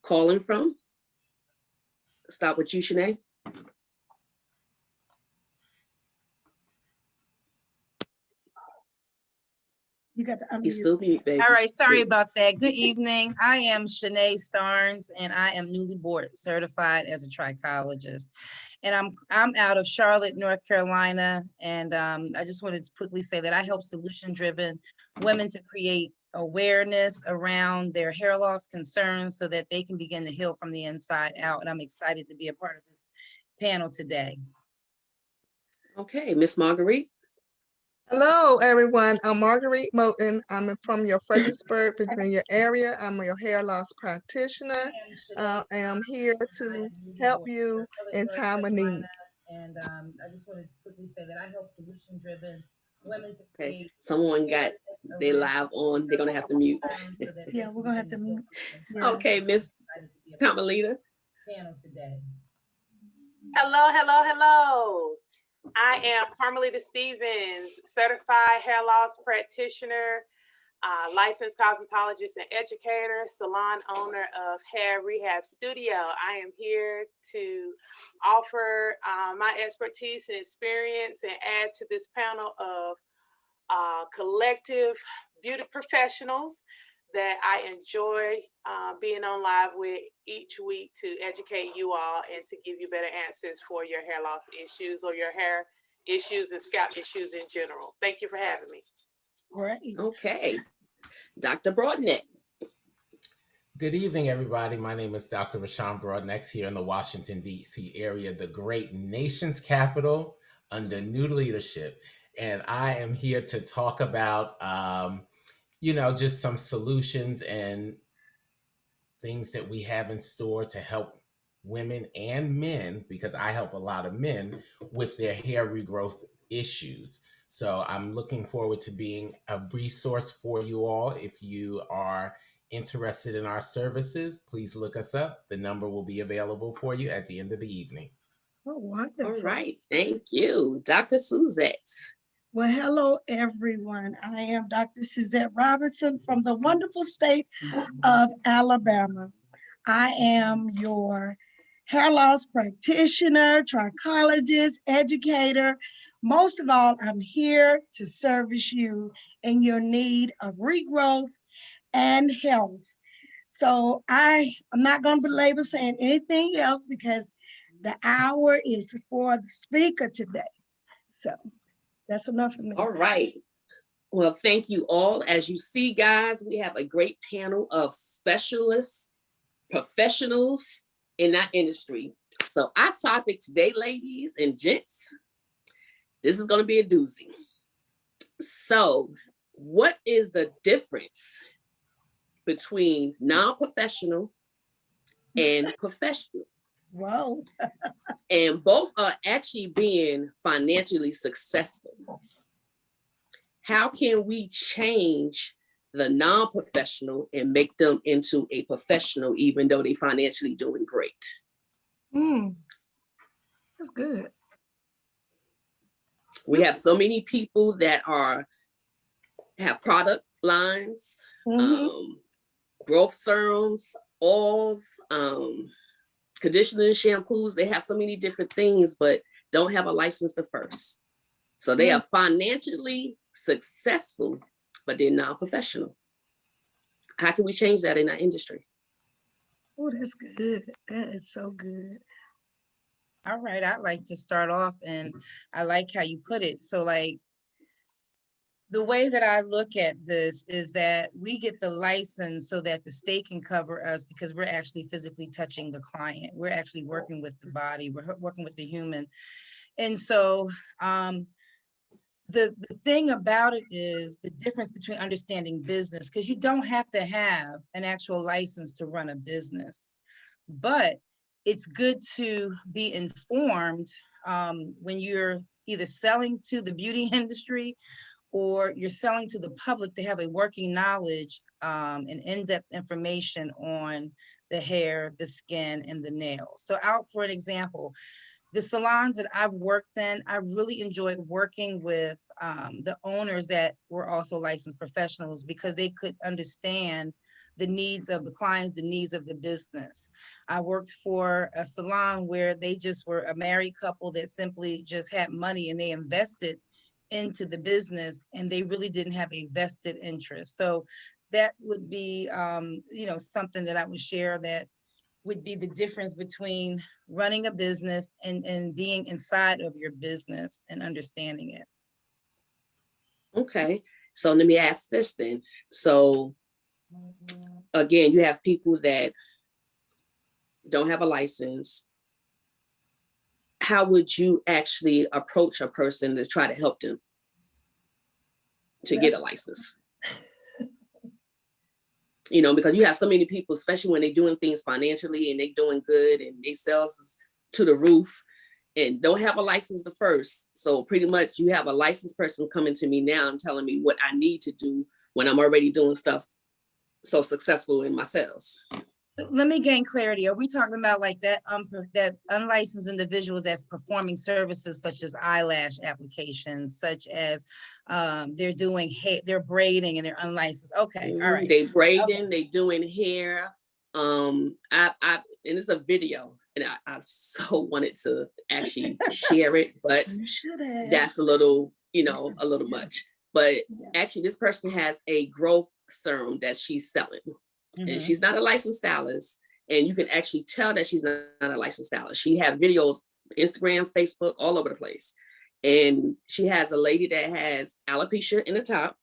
calling from. Start with you, Shanae. You got to unmute. You still mute, baby. All right, sorry about that. Good evening. I am Shanae Starnes, and I am newly board certified as a trichologist. And I'm out of Charlotte, North Carolina. And I just wanted to quickly say that I help solution-driven women to create awareness around their hair loss concerns so that they can begin to heal from the inside out. And I'm excited to be a part of this panel today. Okay, Miss Marguerite. Hello, everyone. I'm Marguerite Moten. I'm from your Fredericksburg, Virginia area. I'm your hair loss practitioner. I am here to help you in time of need. And I just wanted to quickly say that I help solution-driven women to Okay, create. someone got they live on. They're gonna have to mute. Yeah, we're gonna have to mute. Yeah. Okay, Miss Carmelita. Panel today. Hello, hello, hello. I am Carmelita Stevens, certified hair loss practitioner, licensed cosmetologist and educator, salon owner of Hair Rehab Studio. I am here to offer my expertise and experience and add to this panel of collective beauty professionals that I enjoy being on live with each week to educate you all and to give you better answers for your hair loss issues or your hair issues and scalp issues in general. Thank you for having me. Great. Okay, Dr. Broadneck. Good evening, everybody. My name is Dr. Rashawn Broadneck here in the Washington, D.C. area, the great nation's capital under new leadership. And I am here to talk about just some solutions and things that we have in store to help women and men, because I help a lot of men with their hair regrowth issues. So I'm looking forward to being a resource for you all. If you are interested in our services, please look us up. The number will be available for you at the end of the evening. Oh, wonderful. All right, thank you. Dr. Suzette. Well, hello, everyone. I am Dr. Suzette Robinson from the wonderful state of Alabama. I am your hair loss practitioner, trichologist, educator. Most of all, I'm here to service you in your need of regrowth and health. So I'm not going to belabor saying anything else because the hour is for the speaker today. So that's enough for me. All right. Well, thank you all. As you see, guys, we have a great panel of specialists, professionals in that industry. So our topic today, ladies and gents, this is going to be a doozy. So what is the difference between non-professional and professional? Whoa. And both are actually being financially successful. How can we change the non-professional and make them into a professional, even though they're financially doing great? That's good. We have so many people that have product lines, growth serums, oils, conditioning shampoos. They have so many different things, but don't have a license to first. So they are financially successful, but they're non-professional. How can we change that in our industry? Oh, that's good. That is so good. All right, I'd like to start off, and I like how you put it. So like, the way that I look at this is that we get the license so that the state can cover us because we're actually physically touching the client. We're actually working with the body. We're working with the human. And so the thing about it is the difference between understanding business, because you don't have to have an actual license to run a business, but it's good to be informed when you're either selling to the beauty industry or you're selling to the public to have a working knowledge and in-depth information on the hair, the skin, and the nails. So out for an example, the salons that I've worked in, I really enjoyed working with the owners that were also licensed professionals because they could understand the needs of the clients, the needs of the business. I worked for a salon where they just were a married couple that simply just had money and they invested into the business and they really didn't have a vested interest. So that would be, something that I would share that would be the difference between running a business and being inside of your business and understanding it. Okay. So let me ask this then. So again, you have people that don't have a license. How would you actually approach a person to try to help them to get a license? Because you have so many people, especially when they're doing things financially and they're doing good and they sales is to the roof and don't have a license the first. So pretty much you have a licensed person coming to me now and telling me what I need to do when I'm already doing stuff so successful in my sales. Let me gain clarity. Are we talking about like that unlicensed individuals that's performing services such as eyelash applications, such as they're doing hair, they're braiding and they're unlicensed? Okay, all right. They braiding, they doing hair. And it's a video, and I so wanted to actually share it, but that's a little much. But actually, this person has a growth serum that she's selling. And she's not a licensed stylist, and you can actually tell that she's not a licensed stylist. She has videos, Instagram, Facebook, all over the place. And she has a lady that has alopecia in the top,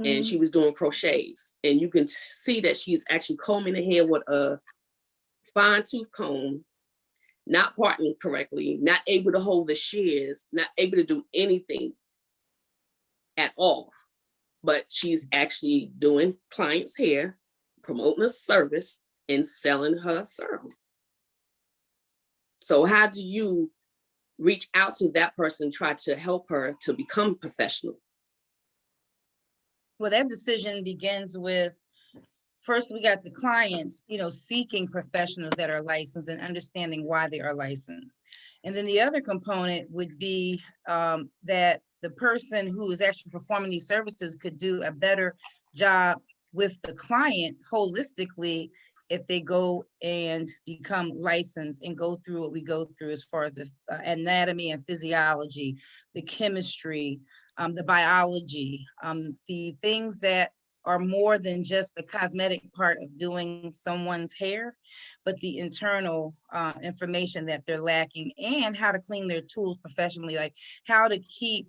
and she was doing crochets. And you can see that she's actually combing her hair with a fine tooth comb, not parting correctly, not able to hold the shears, not able to do anything at all. But she's actually doing clients' hair, promoting a service, and selling her serum. So how do you reach out to that person, try to help her to become professional? Well, that decision begins with, first we got the clients, seeking professionals that are licensed and understanding why they are licensed. And then the other component would be that the person who is actually performing these services could do a better job with the client holistically if they go and become licensed and go through what we go through as far as the anatomy and physiology, the chemistry, the biology, the things that are more than just the cosmetic part of doing someone's hair, but the internal information that they're lacking, and how to clean their tools professionally, like how to keep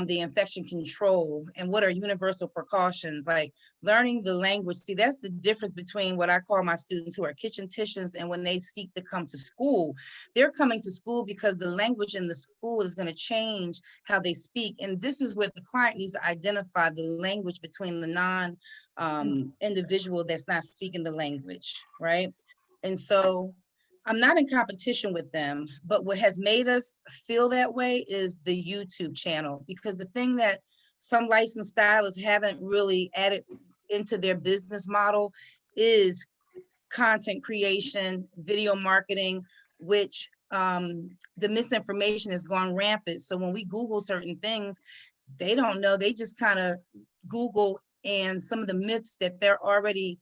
the infection control and what are universal precautions, like learning the language. See, that's the difference between what I call my students who are kitchen-ticians and when they seek to come to school. They're coming to school because the language in the school is going to change how they speak. And this is where the client needs to identify the language between the non-individual that's not speaking the language, right? And so I'm not in competition with them, but what has made us feel that way is the YouTube channel, because the thing that some licensed stylists haven't really added into their business model is content creation, video marketing, which the misinformation has gone rampant. So when we Google certain things, they don't know, they just kind of Google, and some of the myths that they're already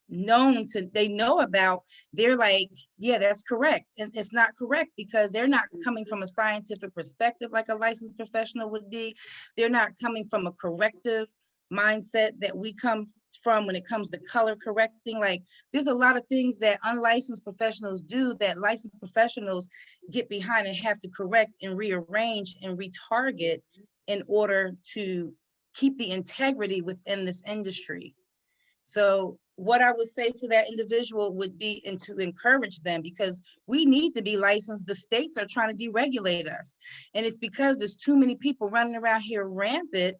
they know about, they're like, yeah, that's correct. And it's not correct because they're not coming from a scientific perspective like a licensed professional would be. They're not coming from a corrective mindset that we come from when it comes to color correcting. Like, there's a lot of things that unlicensed professionals do that licensed professionals get behind and have to correct and rearrange and retarget in order to keep the integrity within this industry. So what I would say to that individual would be, and to encourage them, because we need to be licensed. The states are trying to deregulate us. And it's because there's too many people running around here rampant,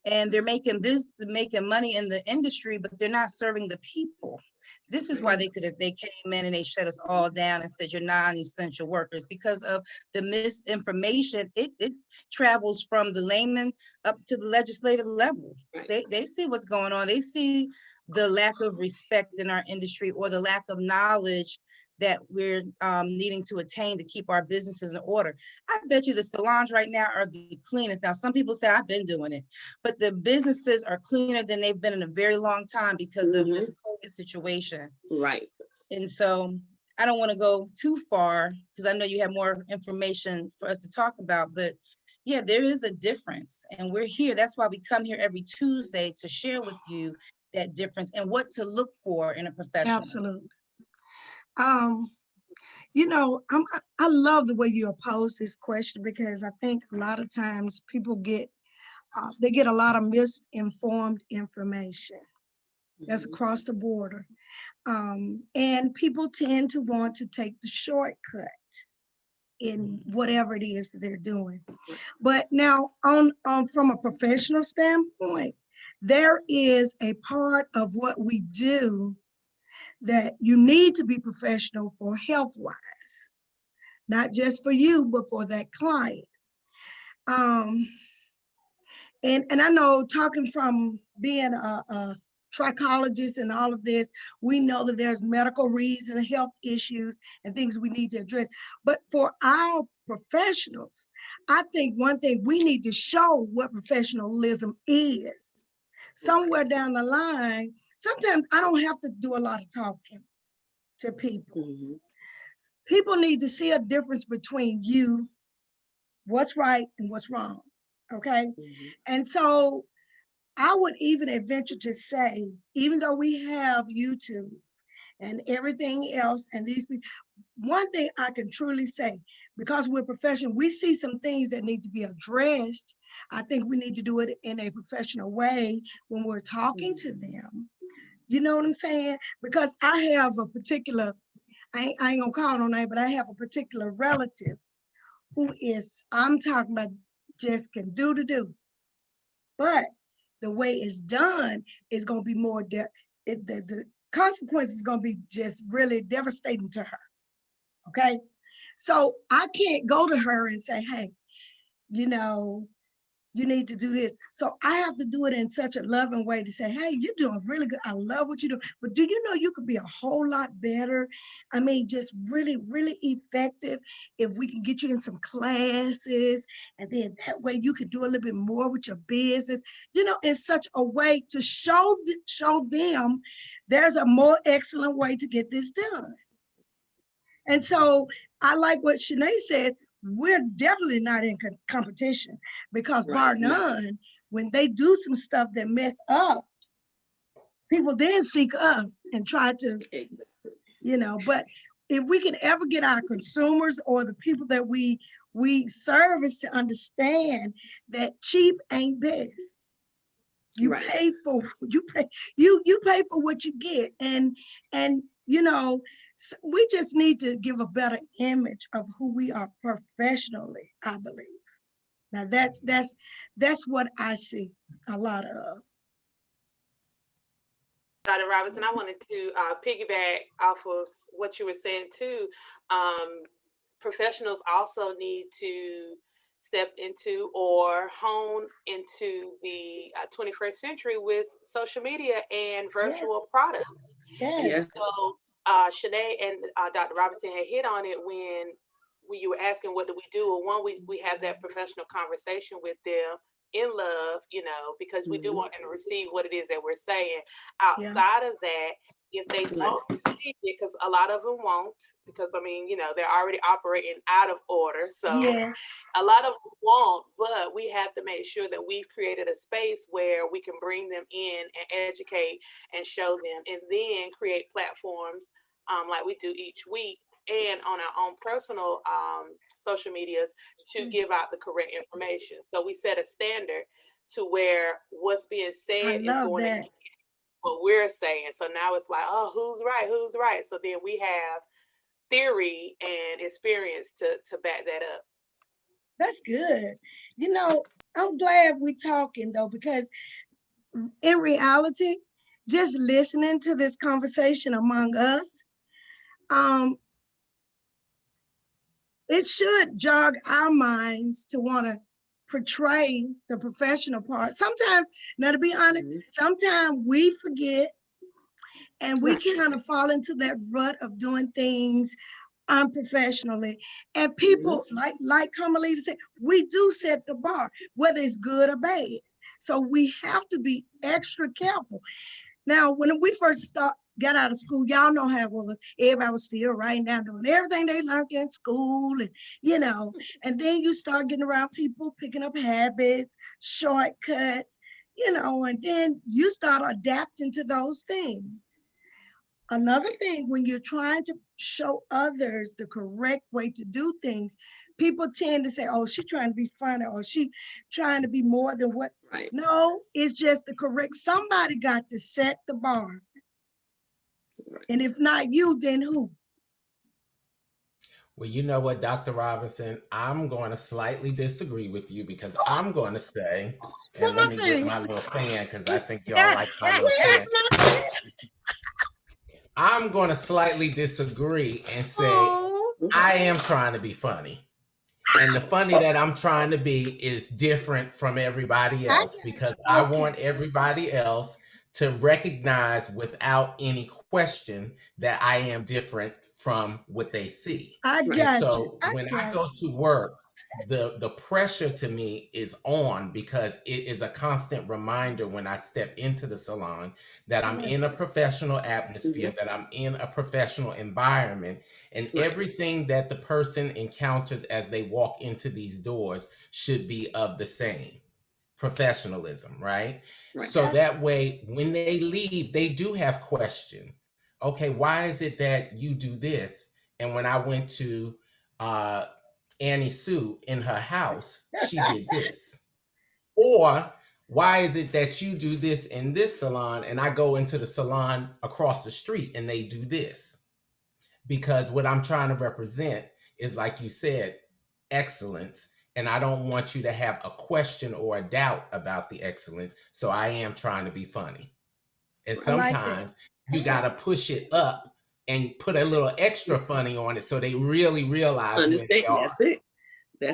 and they're making money in the industry, but they're not serving the people. This is why they came in and they shut us all down and said you're non-essential workers, because of the misinformation. It travels from the layman up to the legislative level. They see what's going on. They see the lack of respect in our industry, or the lack of knowledge that we're needing to attain to keep our businesses in order. I bet you the salons right now are the cleanest. Now, some people say I've been doing it, but the businesses are cleaner than they've been in a very long time because of this COVID broken situation. Right. And so I don't want to go too far because I know you have more information for us to talk about, but yeah, there is a difference and we're here. That's why we come here every Tuesday to share with you that difference and what to look for in a professional. Absolutely. You know, I love the way you pose this question because I think a lot of times people get they get a lot of misinformed information that's across the border. And people tend to want to take the shortcut in whatever it is that they're doing. But now from a professional standpoint, there is a part of what we do that you need to be professional for health-wise, not just for you, but for that client. And I know talking from being a trichologist and all of this, we know that there's medical reasons, health issues, and things we need to address. But for our professionals, I think one thing we need to show what professionalism is. Somewhere down the line, sometimes I don't have to do a lot of talking to people. People need to see a difference between you, what's right and what's wrong, okay? And so I would even venture to say, even though we have YouTube and everything else, and these people, one thing I can truly say, because we're professional, we see some things that need to be addressed. I think we need to do it in a professional way when we're talking to them. You know what I'm saying? Because I have a particular, I ain't gonna call no name, but I have a particular relative who is, I'm talking about just can do the do. But the way it's done is going to be more, the consequence is going to be just really devastating to her, okay? So I can't go to her and say, hey, you know, you need to do this. So I have to do it in such a loving way to say, hey, you're doing really good. I love what you do. But do you know you could be a whole lot better? I mean, just really, really effective if we can get you in some classes. And then that way you can do a little bit more with your business, you know, in such a way to show them there's a more excellent way to get this done. And so I like what Shanae says, we're definitely not in competition because bar none, when they do some stuff that mess up, people then seek us and try to, you know, but if we can ever get our consumers or the people that we service to understand that cheap ain't best. You pay for you pay for what you get, and you know, we just need to give a better image of who we are professionally, I believe. Now that's what I see a lot of. Dr. Robinson, I wanted to piggyback off of what you were saying too. Professionals also need to step into or hone into the 21st century with social media and virtual products. Yes. So Shanae and Dr. Robinson had hit on it when you were asking what do we do. Well, one, we have that professional conversation with them in love, you know, because we do want them to receive what it is that we're saying. Outside of that, if they don't receive it, because a lot of them won't, because I mean, you know, they're already operating out of order. So a lot of them won't, but we have to make sure that we've created a space where we can bring them in and educate and show them, and then create platforms like we do each week and on our own personal social medias to give out the correct information. So we set a standard to where what's being said is going to what we're saying. So now it's like, oh, who's right? So then we have theory and experience to back that up. That's good. You know, I'm glad we're talking though, because in reality, just listening to this conversation among us, it should jog our minds to want to portray the professional part. Sometimes, now to be honest, sometimes we forget and we kind of fall into that rut of doing things unprofessionally. And people, like Carmelita said, we do set the bar, whether it's good or bad. So we have to be extra careful. Now, when we first got out of school, y'all know how it was. Everybody was still writing down, doing everything they learned in school, and and then you start getting around people, picking up habits, shortcuts, and then you start adapting to those things. Another thing, when you're trying to show others the correct way to do things, people tend to say, oh, she's trying to be funny, or she trying to be more than what. Right. No, it's just the correct. Somebody got to set the bar. Right. And if not you, then who? Well, you know what, Dr. Robinson, I'm going to slightly disagree with you because I'm going to say, and let me get my little fan because I think y'all like my little fan. I'm going to slightly disagree and say, I am trying to be funny. And the funny that I'm trying to be is different from everybody else because I want everybody else to recognize without any question that I am different from what they see. So when I go to work, the pressure to me is on because it is a constant reminder when I step into the salon that I'm in a professional atmosphere, that I'm in a professional environment, and everything that the person encounters as they walk into these doors should be of the same professionalism, right? So that way, when they leave, they do have questions. Okay, why is it that you do this? And when I went to Annie Sue in her house, she did this. Or why is it that you do this in this salon and I go into the salon across the street and they do this? Because what I'm trying to represent is, like you said, excellence. And I don't want you to have a question or a doubt about the excellence. So I am trying to be funny. And sometimes you got to push it up and put a little extra funny on it so they really realize who they are. That's it.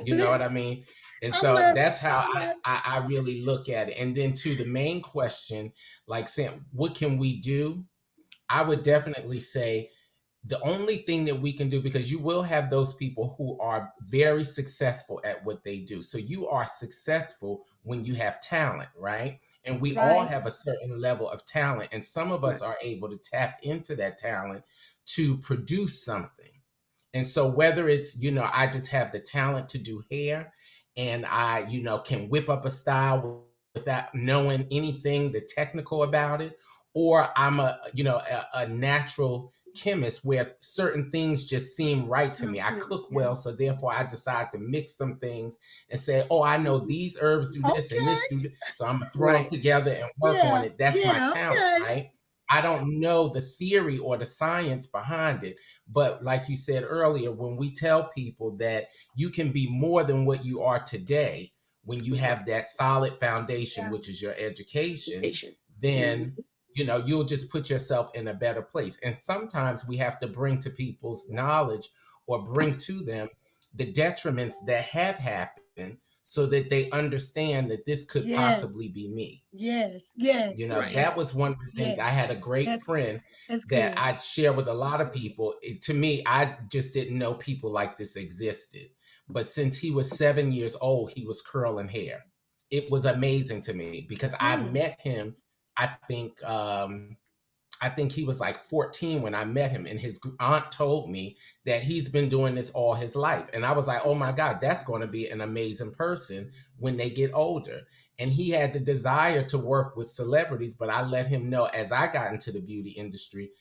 You know what I mean? And so that's how I really look at it. And then to the main question, like saying, what can we do? I would definitely say the only thing that we can do, because you will have those people who are very successful at what they do. So you are successful when you have talent, right? And we all have a certain level of talent. And some of us are able to tap into that talent to produce something. And so whether it's, I just have the talent to do hair and I, can whip up a style without knowing anything the technical about it, or I'm a natural chemist where certain things just seem right to me. I cook well, so therefore I decide to mix some things and say, oh, I know these herbs do this and this do this. So I'm gonna throw them together and work on it. That's my talent, right? I don't know the theory or the science behind it. But like you said earlier, when we tell people that you can be more than what you are today, when you have that solid foundation, which is your education, then you'll just put yourself in a better place. And sometimes we have to bring to people's knowledge or bring to them the detriments that have happened so that they understand that this could possibly be me. Yes. That was one of the things. I had a great friend that I'd share with a lot of people. To me, I just didn't know people like this existed. But since he was 7 years old, he was curling hair. It was amazing to me because I met him. I think he was like 14 when I met him, and his aunt told me that he's been doing this all his life. And I was like, oh my God, that's going to be an amazing person when they get older. And he had the desire to work with celebrities, but I let him know as I got into the beauty industry,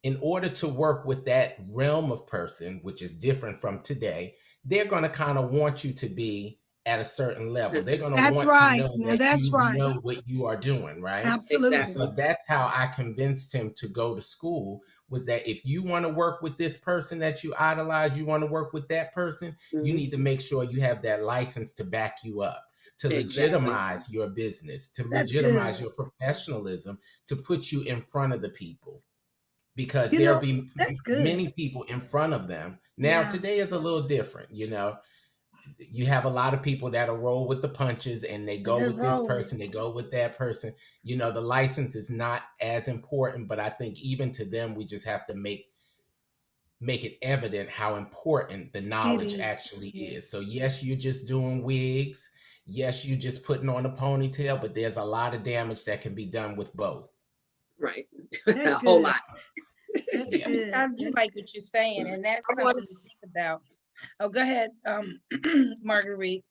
in order to work with that realm of person, which is different from today, they're going to kind of want you to be at a certain level. They're going to want to know that you know what you are doing, right? Absolutely. So that's how I convinced him to go to school, was that if you want to work with this person that you idolize, you want to work with that person, you need to make sure you have that license to back you up, to legitimize your business, to legitimize your professionalism, to put you in front of the people. Because there'll be many people in front of them. Now, today is a little different, You have a lot of people that'll roll with the punches and they go with this person, they go with that person. The license is not as important, but I think even to them, we just have to make it evident how important the knowledge actually is. So yes, you're just doing wigs. Yes, you're just putting on a ponytail, but there's a lot of damage that can be done with both. Right. That's A whole good. lot. That's Yeah. good. I do like what you're saying, and that's I want something to think about. Oh, go ahead, Marguerite.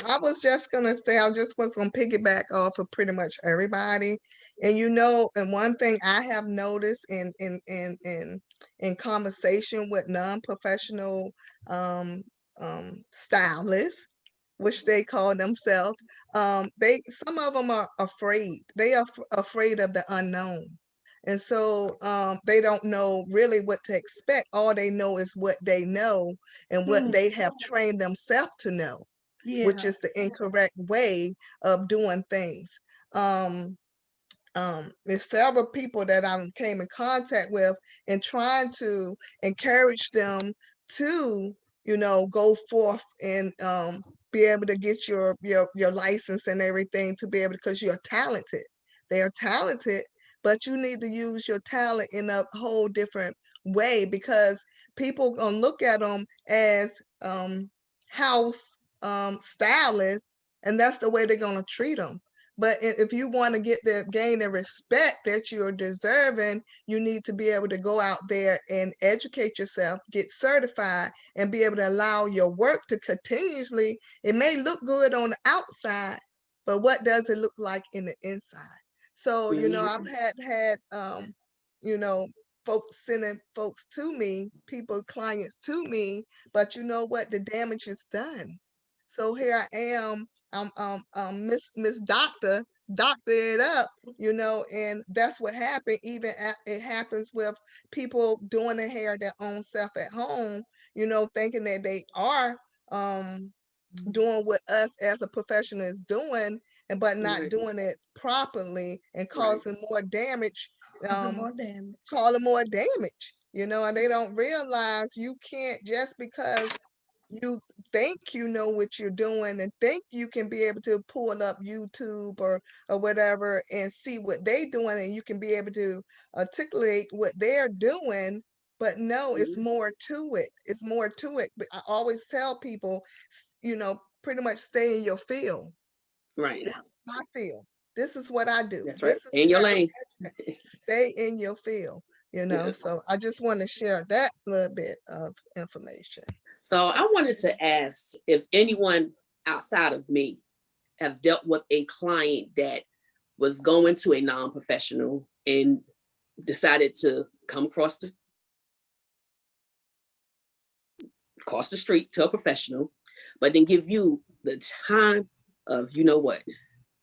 I was just gonna say, I just was gonna piggyback off of pretty much everybody. And and one thing I have noticed in conversation with non-professional stylists, which they call themselves, some of them are afraid. They are afraid of the unknown. And so they don't know really what to expect. All they know is what they know and what they have trained themselves to know, which Yeah. is the incorrect way of doing things. There's several people that I came in contact with and trying to encourage them to, go forth and be able to get your license and everything to be able, because you're talented. They are talented, but you need to use your talent in a whole different way, because people gonna look at them as house stylists, and that's the way they're gonna treat them. But if you want to gain the respect that you're deserving, you need to be able to go out there and educate yourself, get certified, and be able to allow your work to continuously. It may look good on the outside, but what does it look like in the inside? So, I've had you know, folks sending folks to me, clients to me, but you know what? The damage is done. So here I am, Miss Doctor it up, and that's what happened. It happens with people doing their hair their own self at home, thinking that they are doing what us as a professional is doing, but not Right. doing it properly and Right. causing more damage, Causing more damage. calling more damage, and they don't realize you can't, just because you think you know what you're doing and think you can be able to pull up YouTube or whatever and see what they doing, and you can be able to articulate what they're doing. But no, it's more to it. It's more to it. But I always tell people, pretty much stay in your field. Right. This is my field. This is what I do. That's right. This is In your what I lane. stay in your field. Yeah. So I just want to share that little bit of information. So I wanted to ask if anyone outside of me have dealt with a client that was going to a non-professional and decided to come across the street to a professional, but then give you the time of, what,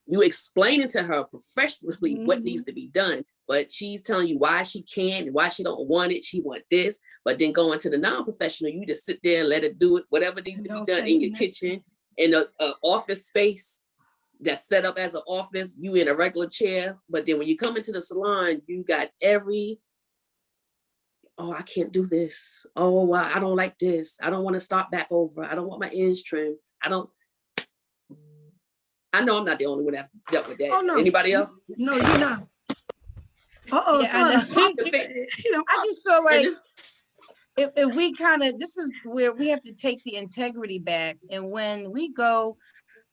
you explaining to her professionally what needs to be done, but she's telling you why she can't and why she don't want it. She want this, but then going to the non-professional, you just sit there and let it do it, whatever needs to be done in your kitchen, in a office space that's set up as an office, you in a regular chair. But then when you come into the salon, you got I can't do this. Oh, I don't like this. I don't want to start back over. I don't want my ends trimmed. I know I'm not the only one that dealt with that. Oh, no. Anybody else? No, you're not. Uh-oh, Yeah, I son. know. I just feel like if we this is where we have to take the integrity back. And when we go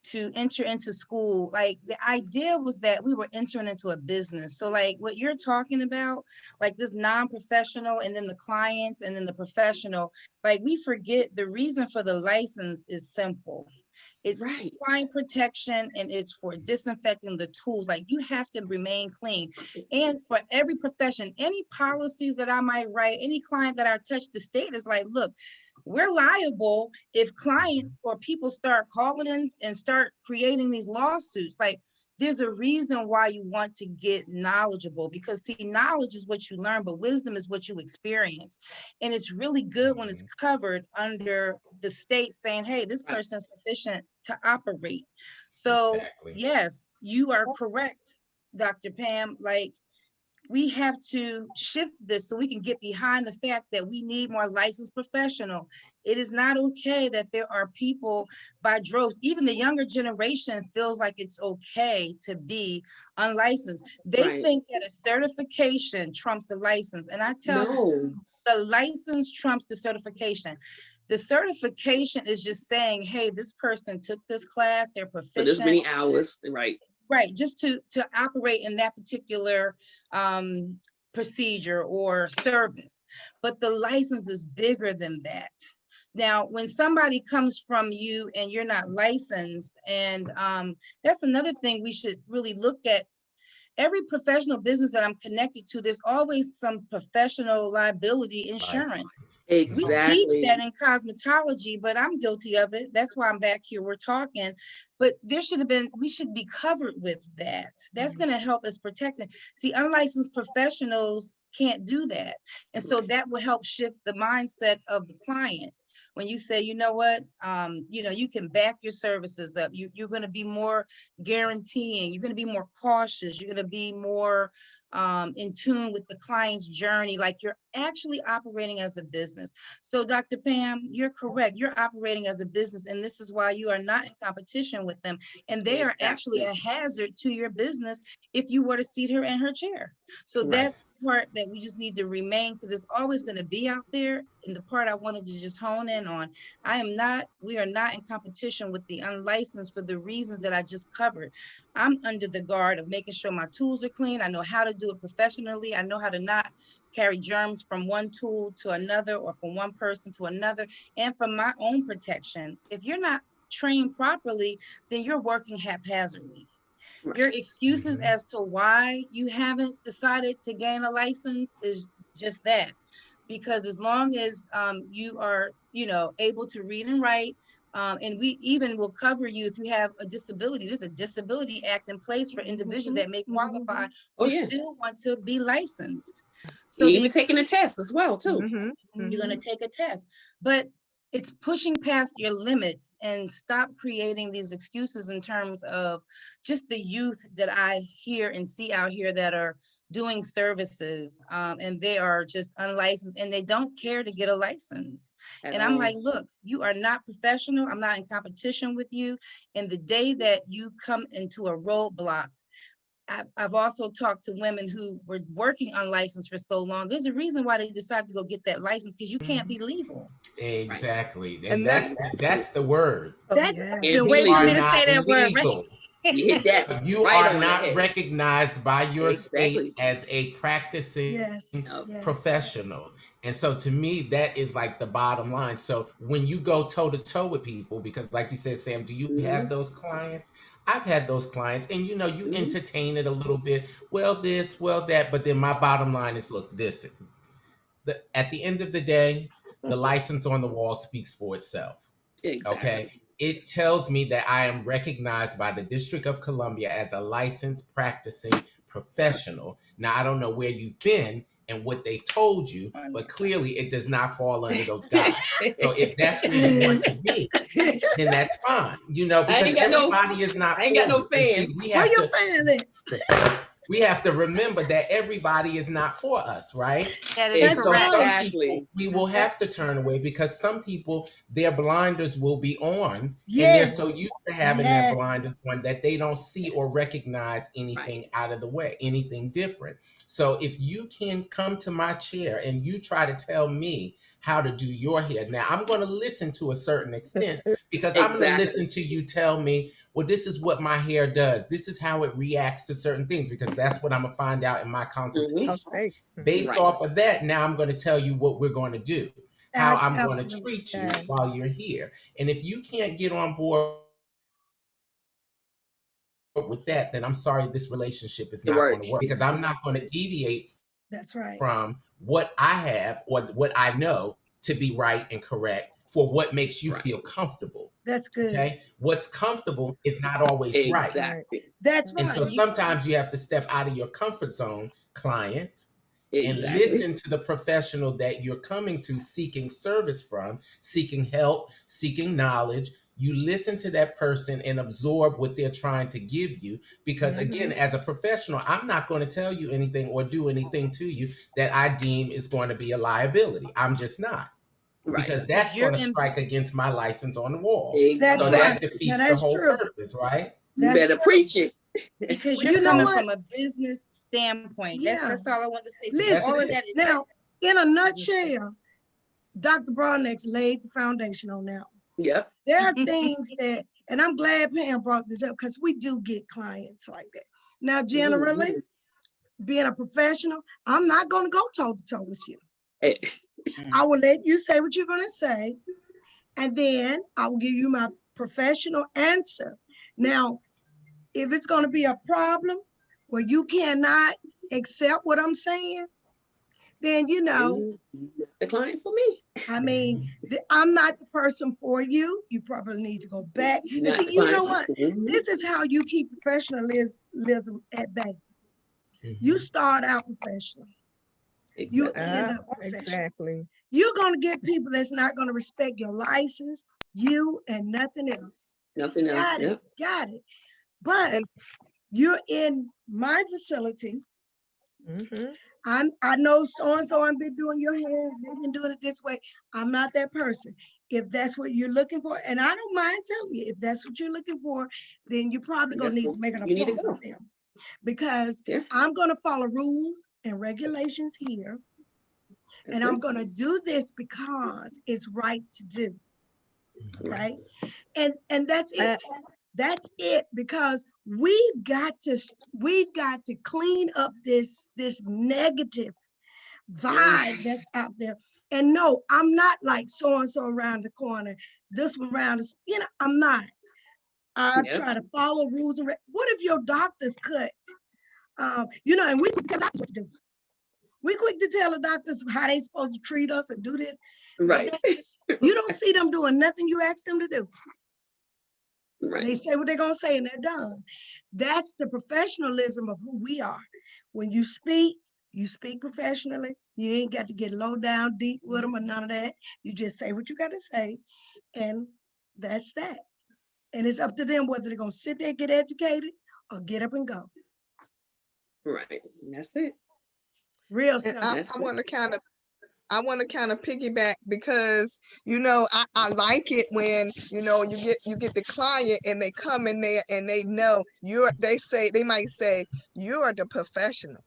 to enter into school, like the idea was that we were entering into a business. So like what you're talking about, like this non-professional and then the clients and then the professional, like we forget the reason for the license is simple. It's right. client protection and it's for disinfecting the tools. Like you have to remain clean. And for every profession, any policies that I might write, any client that I touch, the state is like, look, we're liable if clients or people start calling in and start creating these lawsuits. Like there's a reason why you want to get knowledgeable, because see, knowledge is what you learn, but wisdom is what you experience. And it's really good when it's covered under the state saying, hey, this person is proficient to operate. So Exactly. yes, you are correct, Dr. Pam. Like we have to shift this so we can get behind the fact that we need more licensed professional. It is not okay that there are people by droves. Even the younger generation feels like it's okay to be unlicensed. They think that a certification trumps the license. And I tell them, the license trumps the certification. The certification is just saying, hey, this person took this class, they're proficient. For this many hours, right. Right, just to operate in that particular procedure or service. But the license is bigger than that. Now, when somebody comes from you and you're not licensed, and that's another thing we should really look at. Every professional business that I'm connected to, there's always some professional liability insurance. We teach Exactly. that in cosmetology, but I'm guilty of it. That's why I'm back here. We're talking, but there should have been, we should be covered with that. That's going to help us protect it. See, unlicensed professionals can't do that. And so that will help shift the mindset of the client. When you say, you know what, you can back your services up. You're going to be more guaranteeing. You're going to be more cautious. You're going to be more in tune with the client's journey, like you're actually operating as a business. So Dr. Pam, you're correct. You're operating as a business, and this is why you are not in competition with them. And they are actually a hazard to your business if you were to seat her in her chair. So that's the part that we just need to remain, because it's always going to be out there. And the part I wanted to just hone in on, we are not in competition with the unlicensed for the reasons that I just covered. I'm under the guard of making sure my tools are clean. I know how to do it professionally. I know how to not carry germs from one tool to another, or from one person to another, and for my own protection. If you're not trained properly, then you're working haphazardly. Right. Your excuses as to why you haven't decided to gain a license is just that. Because as long as you are, able to read and write, and we even will cover you if you have a disability. There's a disability act in place for individuals that may qualify who still want to be licensed. So you're even taking a test as well, too. You're going to take a test, but it's pushing past your limits, and stop creating these excuses in terms of just the youth that I hear and see out here that are doing services, and they are just unlicensed and they don't care to get a license. And I'm like, look, you are not professional. I'm not in competition with you. And the day that you come into a roadblock, I've also talked to women who were working unlicensed for so long. There's a reason why they decided to go get that license, because you can't be legal. Exactly. Right. And that's the word. That's the way for me to say that word. Right? You hit that. You are not recognized by your state as a practicing professional. And so to me, that is like the bottom line. So when you go toe to toe with people, because like you said, Sam, do you have those clients? I've had those clients, and you entertain it a little bit. Well, this, well, that. But then my bottom line is, look, at the end of the day, the license on the wall speaks for itself. Exactly. Okay. It tells me that I am recognized by the District of Columbia as a licensed practicing professional. Now, I don't know where you've been and what they've told you, but clearly it does not fall under those guidelines. So if that's where you want to be, then that's fine. Because everybody is not. I ain't got no fan. Where your fan at? We have to remember that everybody is not for us, right? That is correct. Exactly. We will have to turn away, because some people, their blinders will be on, and they're so used to having their blinders on that they don't see or recognize anything out of the way, anything different. So if you can come to my chair and you try to tell me how to do your hair, now I'm going to listen to a certain extent, because I'm going to listen to you tell me, well, this is what my hair does. This is how it reacts to certain things, because that's what I'm going to find out in my consultation. Based off of that, now I'm going to tell you what we're going to do, how I'm going to treat you while you're here. And if you can't get on board with that, then I'm sorry, this relationship is not going to work, because I'm not going to deviate from what I have or what I know to be right and correct for what makes you feel comfortable. That's good. Okay. What's comfortable is not always right. That's right. And so sometimes you have to step out of your comfort zone, client, and listen to the professional that you're coming to, seeking service from, seeking help, seeking knowledge. You listen to that person and absorb what they're trying to give you. Because again, as a professional, I'm not going to tell you anything or do anything to you that I deem is going to be a liability. I'm just not. Because that's going to strike against my license on the wall. So that defeats the whole purpose, right? You better preach it. Because you're coming from a business standpoint. That's all I want to say. Listen, all of that is now, in a nutshell, Dr. Broadneck's laid the foundation on that. Yep. There are things that, And I'm glad Pam brought this up because we do get clients like that. Now, generally, being a professional, I'm not going to go toe to toe with you. I will let you say what you're going to say, and then I will give you my professional answer. Now, if it's going to be a problem where you cannot accept what I'm saying, then, you know, the client for me. I mean, I'm not the person for you. You probably need to go back. And see, you know what? This is how you keep professionalism at bay. You start out professional. You end up professional. Exactly. You're going to get people that's not going to respect your license, you, and nothing else. Nothing else. Got it. But you're in my facility. I know so-and-so and been doing your hair, they've been doing it this way. I'm not that person. If that's what you're looking for, and I don't mind telling you, if that's what you're looking for, then you're probably going to need to make an appointment with them. Because I'm going to follow rules and regulations here. And I'm going to do this because it's right to do. Okay. And that's it. That's it, because we've got to clean up this negative vibe that's out there. And no, I'm not like so-and-so around the corner, this one around us, you know, I'm not. I try to follow rules and what if your doctor's cut? You know, and we quick to tell doctors what to do. We quick to tell the doctors how they supposed to treat us and do this. Right. You don't see them doing nothing you ask them to do. Right. They say what they're going to say and they're done. That's the professionalism of who we are. When you speak professionally. You ain't got to get low down deep with them or none of that. You just say what you got to say, and that's that. And it's up to them whether they're going to sit there, get educated, or get up and go. Right. That's it. Real simple. simple. I want to kind of piggyback because, you know, I like it when, you know, you get the client and they come in there and they know they might say, you're the professional,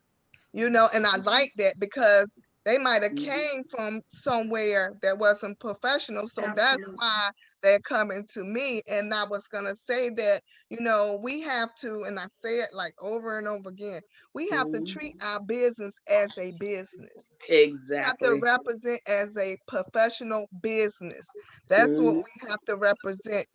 you know, and I like that because they might have came from somewhere that wasn't professional. So that's why they're coming to me. And I was going to say that, you know, we have to, and I say it like over and over again, we have to treat our business as a business. Exactly. We have to represent as a professional business. That's what we have to represent.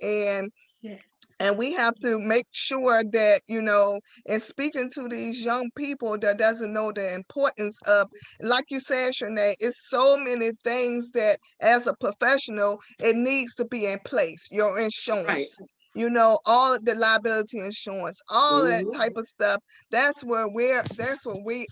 And we have to make sure that, you know, in speaking to these young people that doesn't know the importance of, like you said, Shanae, it's so many things that as a professional, it needs to be in place. Your insurance, you know, all of the liability insurance, all that type of stuff. That's where we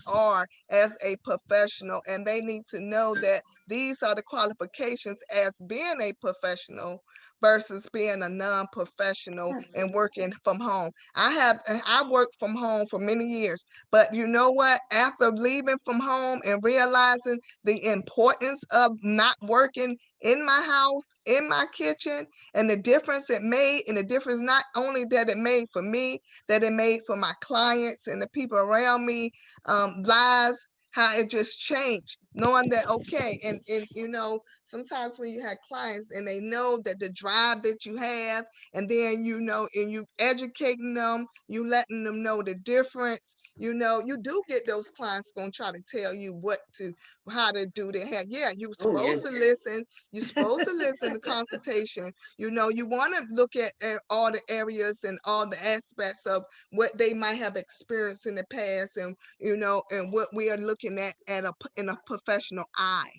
are as a professional. And they need to know that these are the qualifications as being a professional versus being a non-professional and working from home. I worked from home for many years, but you know what? After leaving from home and realizing the importance of not working in my house, in my kitchen, and the difference it made, and the difference not only that it made for me, that it made for my clients and the people around me, lives, how it just changed, knowing that, okay, and you know, sometimes when you have clients and they know that the drive that you have, and then, you know, and you educating them, you letting them know the difference, you know, you do get those clients going to try to tell you how to do their hair. Yeah, you're supposed to listen. You're supposed to listen to consultation. You know, you want to look at all the areas and all the aspects of what they might have experienced in the past, and, you know, and what we are looking at in a professional eye.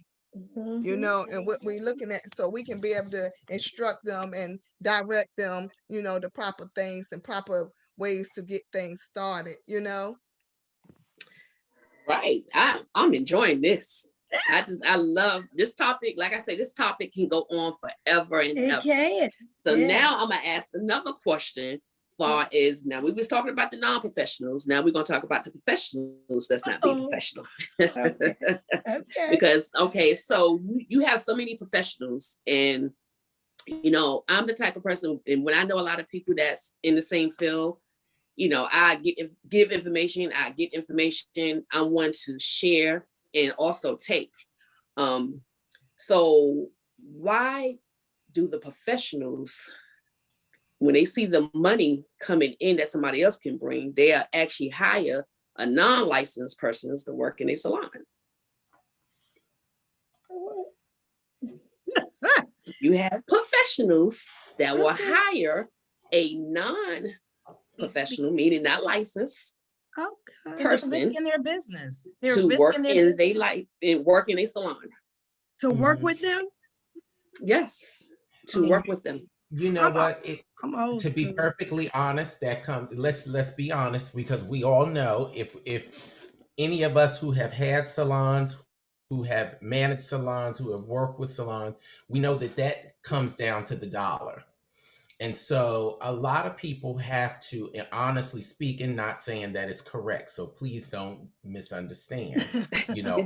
You know, and what we're looking at, so we can be able to instruct them and direct them, you know, the proper things and proper ways to get things started, you know. Right. I'm enjoying this. I love this topic. Like I say, this topic can go on forever and ever. Can. So now I'm gonna ask another question. Far as now, we was talking about the non-professionals. Now we're gonna talk about the professionals that's not being professional. Because so you have so many professionals, and you know, I'm the type of person, and when I know a lot of people that's in the same field, you know, I give information, I get information, I want to share and also take. So why do the professionals when they see the money coming in that somebody else can bring, they are actually hire a non-licensed person to work in a salon. You have professionals that will Okay. hire a non-professional, meaning not licensed, Okay. They're person risking their business. They're to work risking their in business. work in a salon. To work Mhm. with them? Yes, to Oh, work with them. You know I'm, what? I'm old To be school. perfectly honest, that comes. Let's be honest, because we all know if any of us who have had salons, who have managed salons, who have worked with salons, we know that that comes down to the dollar. And so a lot of people have to, and honestly speaking, not saying that it's correct. So please don't misunderstand,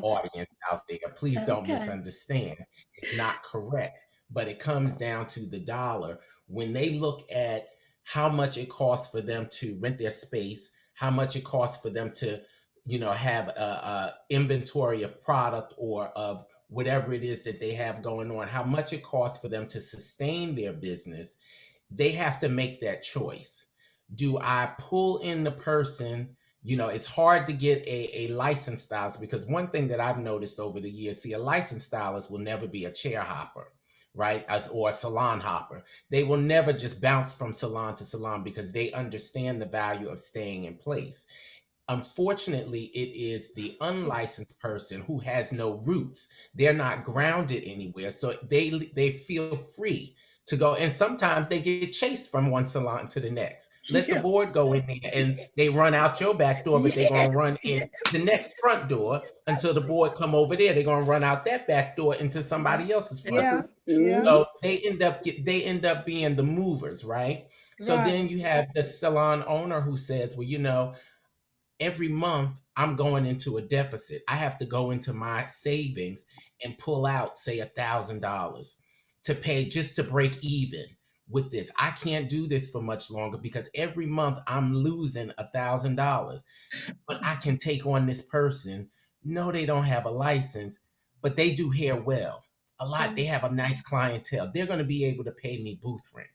audience out there. Please don't Okay. misunderstand. It's not correct, but it comes down to the dollar. When they look at how much it costs for them to rent their space, how much it costs for them to, have a inventory of product or of whatever it is that they have going on, how much it costs for them to sustain their business, they have to make that choice. Do I pull in the person? It's hard to get a licensed stylist, because one thing that I've noticed over the years, see, a licensed stylist will never be a chair hopper, right? Or a salon hopper. They will never just bounce from salon to salon because they understand the value of staying in place. Unfortunately, it is the unlicensed person who has no roots. They're not grounded anywhere, so they feel free to go. And sometimes they get chased from one salon to the next. Let the Yeah. board go in there, and they run out your back door, but they're Yeah. gonna run in the next front door until the board come over there. They're gonna run out that back door into somebody else's front Yeah. door. Yeah. So they end up being the movers, right? So Right. then you have the salon owner who says, well, every month I'm going into a deficit. I have to go into my savings and pull out, say, $1,000 to pay just to break even with this. I can't do this for much longer because every month I'm losing $1,000. But I can take on this person. No, they don't have a license, but they do hair well. A lot. They have a nice clientele. They're going to be able to pay me booth rent.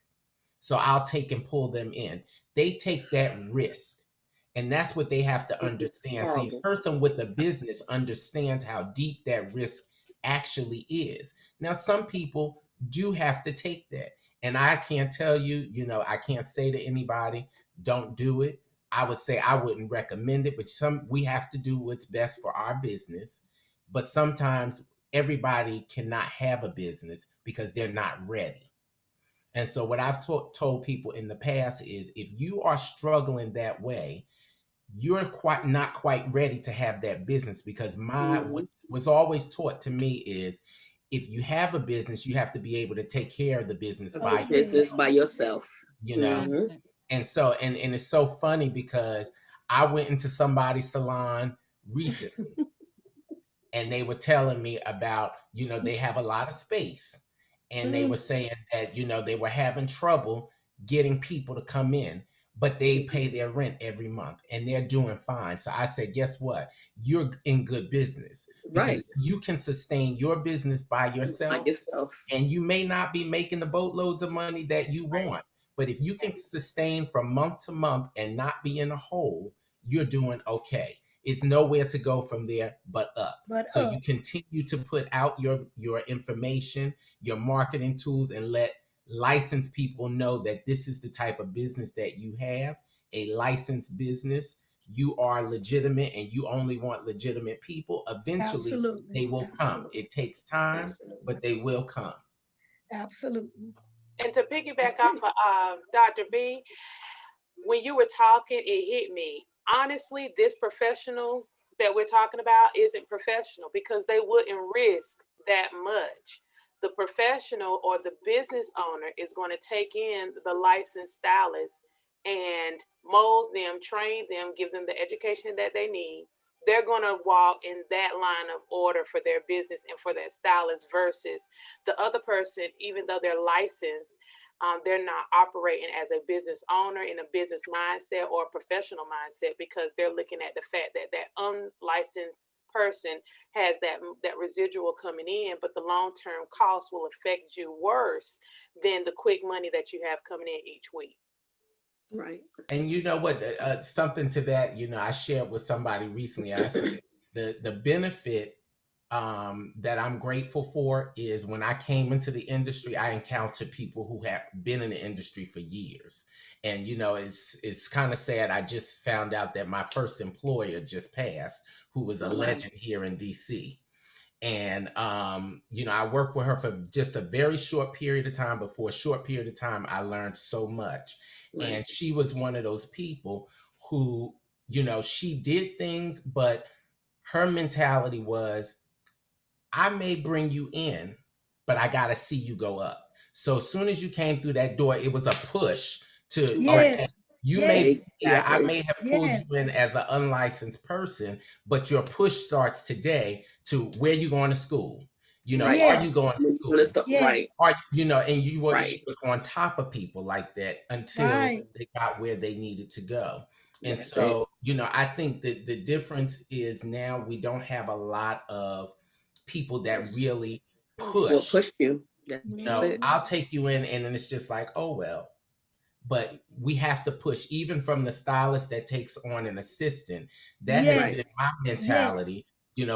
So I'll take and pull them in. They take that risk. And that's what they have to understand. See, a Horrible. person with a business understands how deep that risk actually is. Now, some people do have to take that. And I can't tell you, I can't say to anybody, don't do it. I would say I wouldn't recommend it, but we have to do what's best for our business. But sometimes everybody cannot have a business because they're not ready. And so what I've told people in the past is, if you are struggling that way, you're quite not quite ready to have that business, because what Mhm. was always taught to me is, if you have a business, you have to be able to take care of the business Of by the Okay. business yourself, by yourself. you know? Hmm. And so, and it's so funny because I went into somebody's salon recently, and they were telling me about, they have a lot of space, and they were saying that, they were having trouble getting people to come in, but they pay their rent every month and they're doing fine. So I said, guess what? You're in good business, because Right. you can sustain your business by By yourself, yourself. and you may not be making the boatloads of money that you want, but if you can sustain from month to month and not be in a hole, you're doing okay. It's nowhere to go from there but up. But So you continue to put out your information, your marketing tools, and let licensed people know that this is the type of business that you have, a licensed business. You are legitimate and you only want legitimate people. Eventually absolutely. they will come. Absolutely. It takes time, Absolutely. but they will come. Absolutely. And to piggyback off of Dr. B, when you were talking, it hit me. Honestly, this professional that we're talking about isn't professional, because they wouldn't risk that much. The professional or the business owner is going to take in the licensed stylist and mold them, train them, give them the education that they need. They're going to walk in that line of order for their business and for that stylist, versus the other person, even though they're licensed, they're not operating as a business owner in a business mindset or a professional mindset, because they're looking at the fact that that unlicensed person has that residual coming in, but the long-term cost will affect you worse than the quick money that you have coming in each week. Right. And you know what? Something to that, I shared with somebody recently. I said the benefit that I'm grateful for is when I came into the industry, I encountered people who have been in the industry for years. And it's kind of sad. I just found out that my first employer just passed, who was a legend here in DC. And I worked with her for just a very short period of time, but for a short period of time, I learned so much. Right. And she was one of those people who, she did things, but her mentality was, I may bring you in, but I got to see you go up. So as soon as you came through that door, it was a push to, Yes. okay, you Yes. may be here. I Exactly. may have pulled Yes. you in as an unlicensed person, but your push starts today to where you going to school. Right. Are you going to school? Yes. Right. Are and she Right. was on top of people like that until Right. they got where they needed to go. And That's so, I think that the difference is now we don't have a lot of people that really Will push. push you. That's it. I'll take you in, and then it's just like, oh well. But we have to push, even from the stylist that takes on an assistant. That has Yes. been my mentality,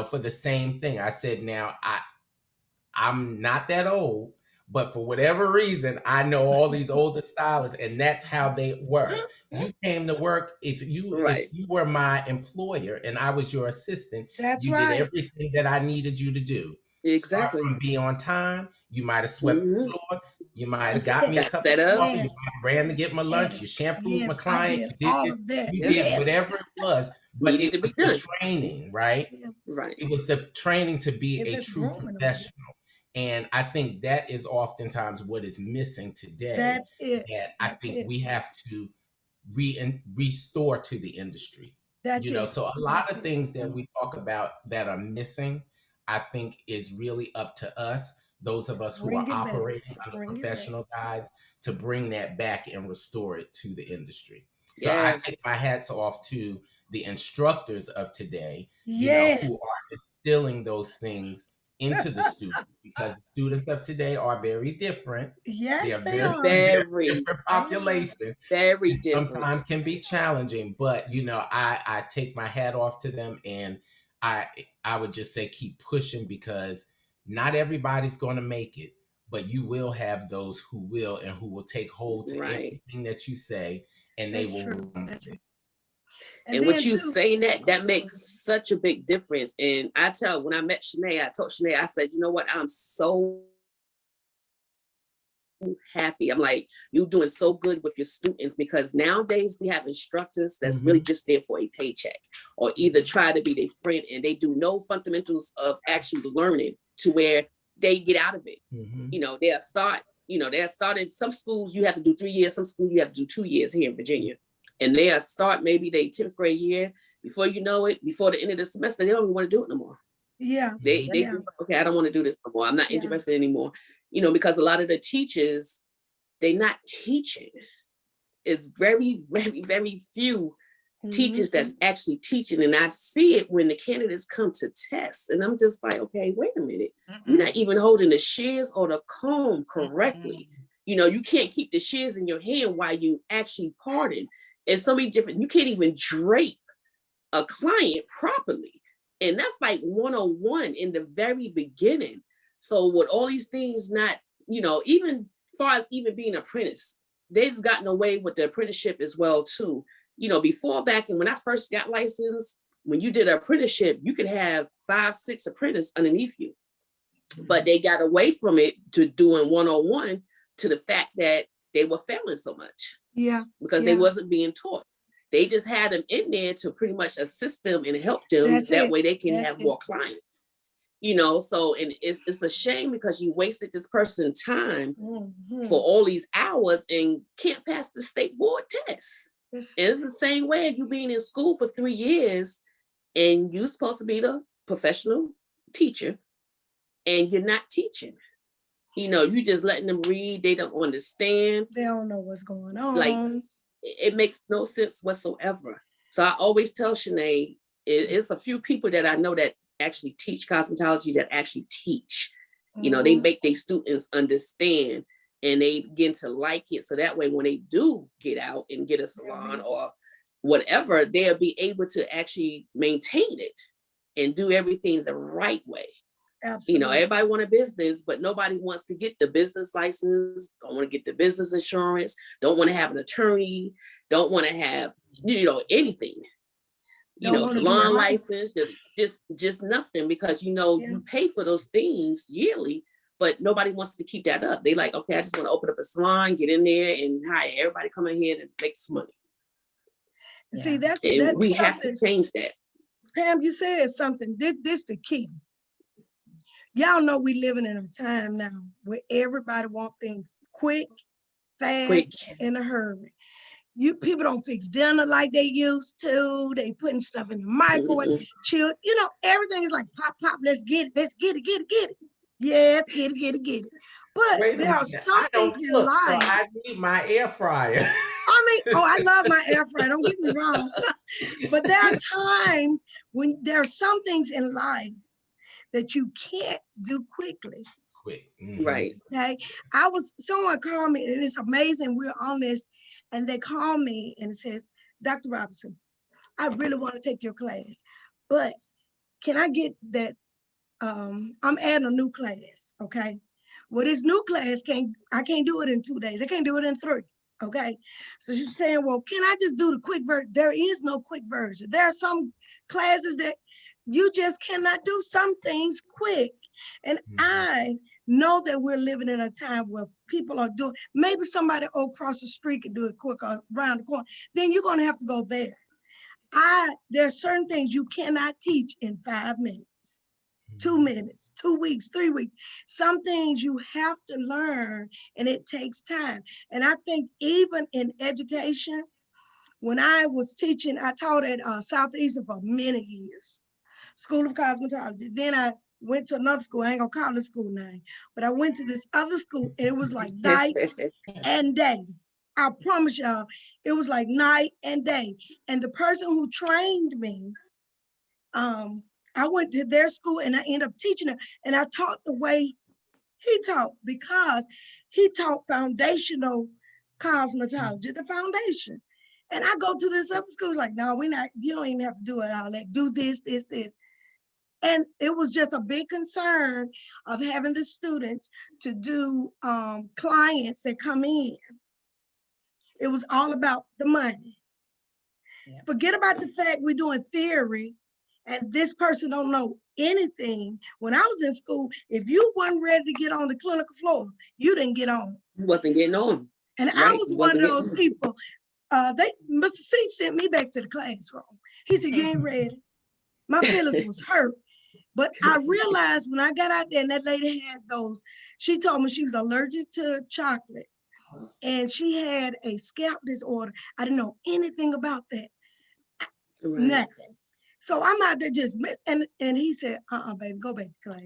for the same thing. I said, now I'm not that old, but for whatever reason, I know all these older stylists, and that's how they work. You came to work if Right. you were my employer and I was your assistant. That's You did right. everything that I needed you to do. Start Exactly. from be on time. You might have swept the floor. You might have got me a Yes. cup Set of up. coffee. You Yes. might have ran to get my lunch. Yes. You shampooed Yes. my I client. did You did all this. of that. You Yes. did whatever it was, but Needed it to be was the done. training, right? Yeah. Right. It was the training to be If a it's true room in the room. professional. And I think that is oftentimes what is missing today. That's it. That I That's think it. we have to restore to the industry. That's it. So a lot That's of it. things that we talk about that are missing, I think is really up to us, those of us who Bring are it back. operating under Bring it back. professional guides, to bring that back and restore it to the industry. So I Yes. take my hats off to the instructors of today, Yes. who are instilling those things into the students, because the students of today are very different. They Yes, are they very, are. very Very, different population. very And different. sometimes can be challenging, but I take my hat off to them, and I would just say keep pushing, because not everybody's going to make it, but you will have those who will, and who will take hold to Right. everything that you say, and they That's will true. run That's with it. And And then what you too, saying that makes such a big difference. And I tell, when I met Shanae, I told Shanae, I said, you know what? I'm so happy. I'm like, you're doing so good with your students, because nowadays we have instructors that's really just there for a paycheck, or either try to be their friend, and they do no fundamentals of actually learning to where they get out of it. They'll start, they'll start in some schools, you have to do 3 years, some schools you have to do 2 years here in Virginia. And they'll start maybe their 10th grade year. Before you know it, before the end of the semester, they don't even want to do it no more. yeah, They yeah, just, okay, I don't want to do this no more. I'm not Yeah. interested anymore. Because a lot of the teachers, they're not teaching. It's very, very, very few teachers that's actually teaching. And I see it when the candidates come to test. And I'm just like, okay, wait a minute. You're not even holding the shears or the comb correctly. You can't keep the shears in your hand while you actually parting. And so many different, you can't even drape a client properly. And that's like 101 in the very beginning. So with all these things, not, even far as even being an apprentice, they've gotten away with the apprenticeship as well too. Before, back in when I first got licensed, when you did an apprenticeship, you could have 5, 6 apprentices underneath you. But they got away from it to doing 101, to the fact that they were failing so much. Yeah. Because they wasn't being taught. They just had them in there to pretty much assist them and help them. That way they can have more clients. So, and it's a shame, because you wasted this person's time for all these hours and can't pass the state board test. And it's the same way if you being in school for 3 years and you're supposed to be the professional teacher and you're not teaching. You just letting them read. They don't understand. They don't know what's going on. Like, it makes no sense whatsoever. So I always tell Shanae, it's a few people that I know that actually teach cosmetology that actually teach. You know, they make their students understand and they begin to like it. So that way, when they do get out and get a salon or whatever, they'll be able to actually maintain it and do everything the right way. Absolutely. You know, everybody want a business, but nobody wants to get the business license, don't want to get the business insurance, don't want to have an attorney, don't want to have, you know, anything. You know, salon license, just nothing, because, you know, you pay for those things yearly, but nobody wants to keep that up. They like, okay, I just want to open up a salon, get in there and hire everybody, come in here and make some money. See, that's we have to change that. Pam, you said something. This the key. Y'all know we living in a time now where everybody want things quick, fast, in a hurry. People don't fix dinner like they used to. They putting stuff in the microwave, chill. You know, everything is like pop, pop. Let's get it. Let's get it, get it, get it. Yes, get it, get it, get it. But there are some things in life. So I need my air fryer. I mean, I love my air fryer. Don't get me wrong. But there are times when there are some things in life that you can't do quickly. Right. Okay. Someone called me, and it's amazing. We're on this, and they call me and it says, Dr. Robinson, I really want to take your class, but can I get that? I'm adding a new class. Okay. Well, this new class I can't do it in 2 days. I can't do it in 3. Okay. So she's saying, well, can I just do the quick version? There is no quick version. There are some classes that you just cannot do some things quick. And I know that we're living in a time where people are doing, maybe somebody across the street can do it quick or around the corner. Then you're going to have to go there. There are certain things you cannot teach in 5 minutes, 2 minutes, 2 weeks, 3 weeks. Some things you have to learn, and it takes time. And I think even in education, when I was teaching, I taught at Southeastern for many years, School of Cosmetology. Then I went to another school. I ain't gonna call the school name, but I went to this other school, and it was like night and day. I promise y'all, it was like night and day. And the person who trained me, I went to their school and I ended up teaching them. And I taught the way he taught, because he taught foundational cosmetology, the foundation. And I go to this other school, like, no, you don't even have to do it all that. Do this, this, this. And it was just a big concern of having the students to do clients that come in. It was all about the money. Yeah. Forget about the fact we're doing theory and this person don't know anything. When I was in school, if you weren't ready to get on the clinical floor, you didn't get on. You wasn't getting on. And right. I was one of those people. Mr. C sent me back to the classroom. He said, you ain't ready. My feelings was hurt. But I realized when I got out there and that lady had those, she told me she was allergic to chocolate and she had a scalp disorder. I didn't know anything about that. Right. Nothing. So I'm out there just, and he said, baby, go back to class.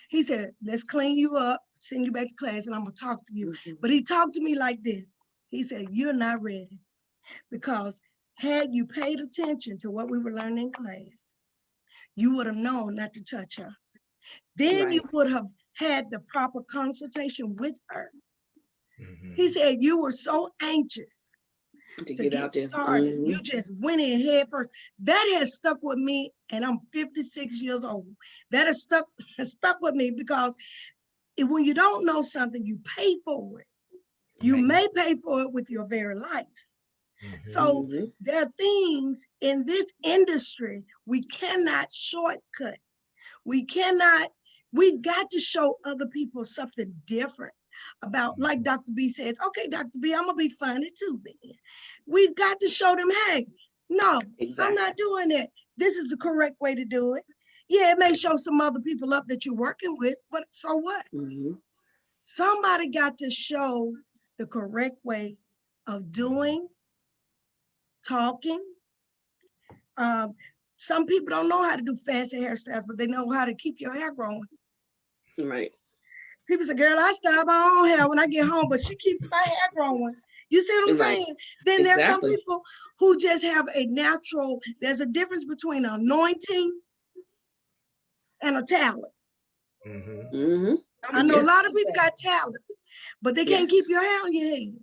He said, let's clean you up, send you back to class, and I'm gonna talk to you. Mm-hmm. But he talked to me like this. He said, you're not ready. Because had you paid attention to what we were learning in class, you would have known not to touch her. Then right. You would have had the proper consultation with her. Mm-hmm. He said, you were so anxious to get out there. Started. Mm-hmm. You just went in head first. That has stuck with me, and I'm 56 years old. That has stuck with me because when you don't know something, you pay for it. You right. may pay for it with your very life. Mm-hmm. So there are things in this industry we cannot shortcut. We've got to show other people something different about, like Dr. B says, okay, Dr. B, I'm gonna be funny too then. We've got to show them, hey, no, exactly. I'm not doing that. This is the correct way to do it. Yeah, it may show some other people up that you're working with, but so what? Mm-hmm. Somebody got to show the correct way of doing, talking. Some people don't know how to do fancy hairstyles, but they know how to keep your hair growing. Right. People say, girl, I style my own hair when I get home, but she keeps my hair growing. You see what I'm right. saying? Then exactly. There's some people who just have a natural, there's a difference between anointing and a talent. Mm-hmm. I know a lot Yes. of people got talents, but they can't keep Yes. your hair on your head.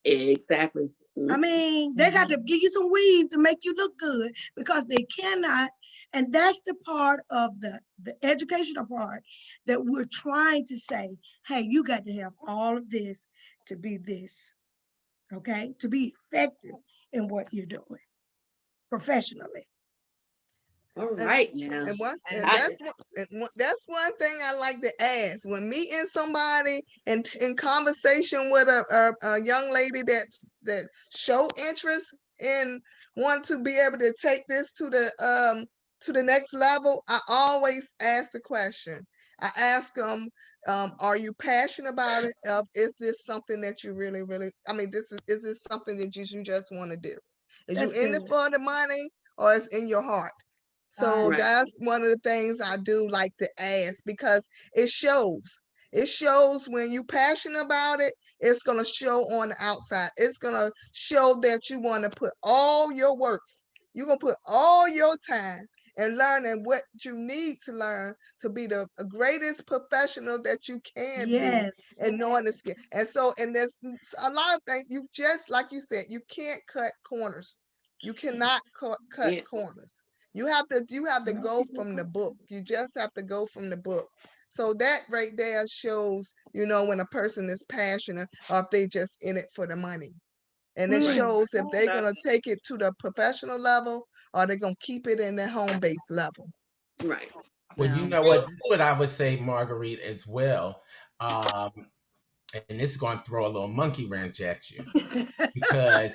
Exactly. I mean, they got to give you some weave to make you look good because they cannot. And that's the part of the educational part that we're trying to say, hey, you got to have all of this to be this, okay? To be effective in what you're doing professionally. All And, right now. that's one thing I like to ask when meeting somebody and in conversation with a young lady that show interest in want to be able to take this to the next level. I always ask the question. I ask them, are you passionate about it? Is this something that you really, really, I mean, is this something that you just want to do? Is you in it for the money or is in your heart? So that's one of the things I do like to ask because it shows. It shows when you're passionate about it, it's going to show on the outside. It's going to show that you want to put all your works. You're going to put all your time and learning what you need to learn to be the greatest professional that you can be and knowing the skill. And there's a lot of things you just, like you said, you can't cut corners. You cannot cut corners. You have to go from the book. You just have to go from the book. So that right there shows, when a person is passionate or if they just in it for the money. And it shows if they're going to take it to the professional level or they're going to keep it in their home base level. Right. Well, you know what? This is what I would say, Marguerite, as well. And this is going to throw a little monkey wrench at you because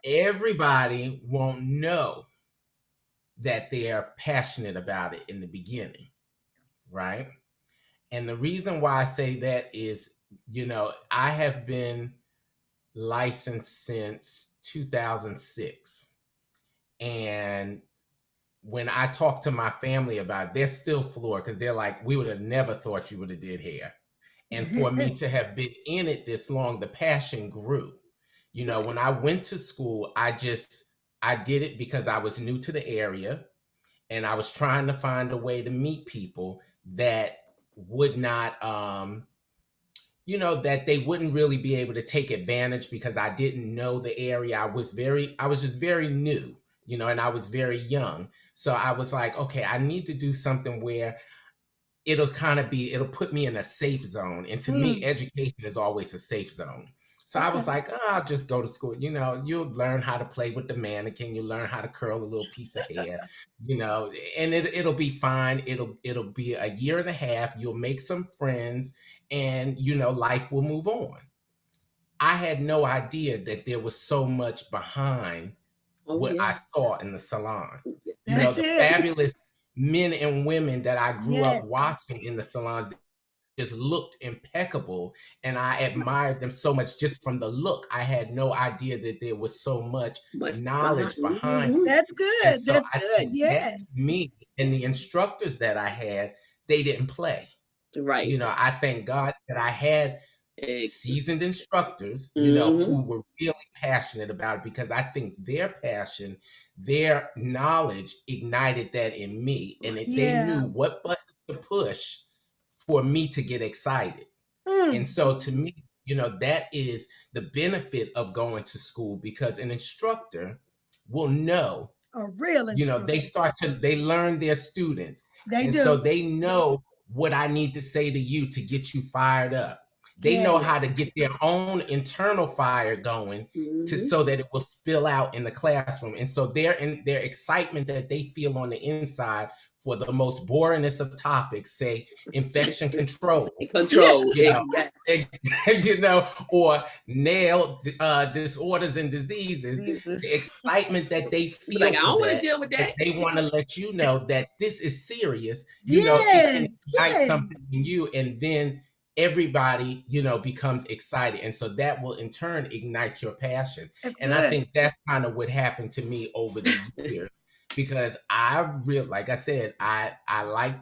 everybody won't know that they are passionate about it in the beginning, right? And the reason why I say that is, I have been licensed since 2006. And when I talk to my family about it, they're still floored because they're like, we would have never thought you would have did hair. And for me to have been in it this long, the passion grew. When I went to school, I did it because I was new to the area and I was trying to find a way to meet people that would not, that they wouldn't really be able to take advantage because I didn't know the area. I was just very new, and I was very young. So I was like, okay, I need to do something where it'll put me in a safe zone. And to me, education is always a safe zone. So I was like, I'll just go to school. You'll learn how to play with the mannequin. You'll learn how to curl a little piece of hair, and it'll be fine. It'll be a year and a half. You'll make some friends and, life will move on. I had no idea that there was so much behind what I saw in the salon. The fabulous men and women that I grew up watching in the salons just looked impeccable, and I admired them so much just from the look. I had no idea that there was so much knowledge behind it. That's good. So That's good. Yes. Me and the instructors that I had, they didn't play. Right. I thank God that I had seasoned instructors, who were really passionate about it because I think their passion, their knowledge ignited that in me, and they knew what button to push for me to get excited. And so to me, that is the benefit of going to school because an instructor will know. A real instructor. They learn their students. So they know what I need to say to you to get you fired up. They know how to get their own internal fire going so that it will spill out in the classroom. And so their excitement that they feel on the inside for the most boringest of topics, say infection control. Or nail disorders and diseases. The excitement that they feel I don't want to deal with that. They want to let you know that this is serious. It can ignite something in you, and then everybody, becomes excited. And so that will in turn ignite your passion. I think that's kind of what happened to me over the years because like I said, I like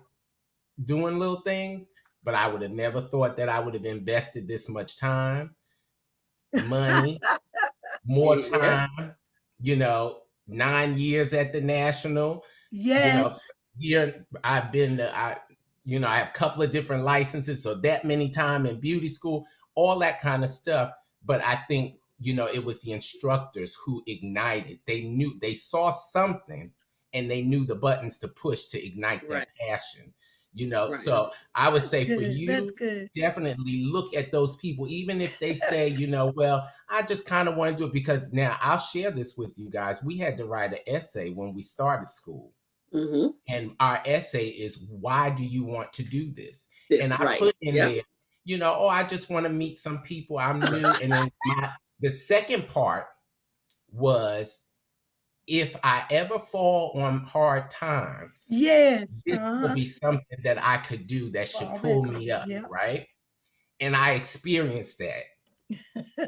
doing little things, but I would have never thought that I would have invested this much time, money, more time, 9 years at the National, here. I've been to, I have a couple of different licenses, so that many time in beauty school, all that kind of stuff. But I think, it was the instructors who ignited. They saw something and they knew the buttons to push to ignite Right. that passion. Right. So I would say for Good. That's you, good. definitely look at those people, even if they say, well, I just kind of want to do it, because now I'll share this with you guys. We had to write an essay when we started school. Mm-hmm. And our essay is, why do you want to do this? And That's I right. put in Yep. there, I just want to meet some people. I'm new. And then the second part was, if I ever fall on hard times, Yes. this will be something that I could do that should Fall pull back me on. up, Yep. right? And I experienced that.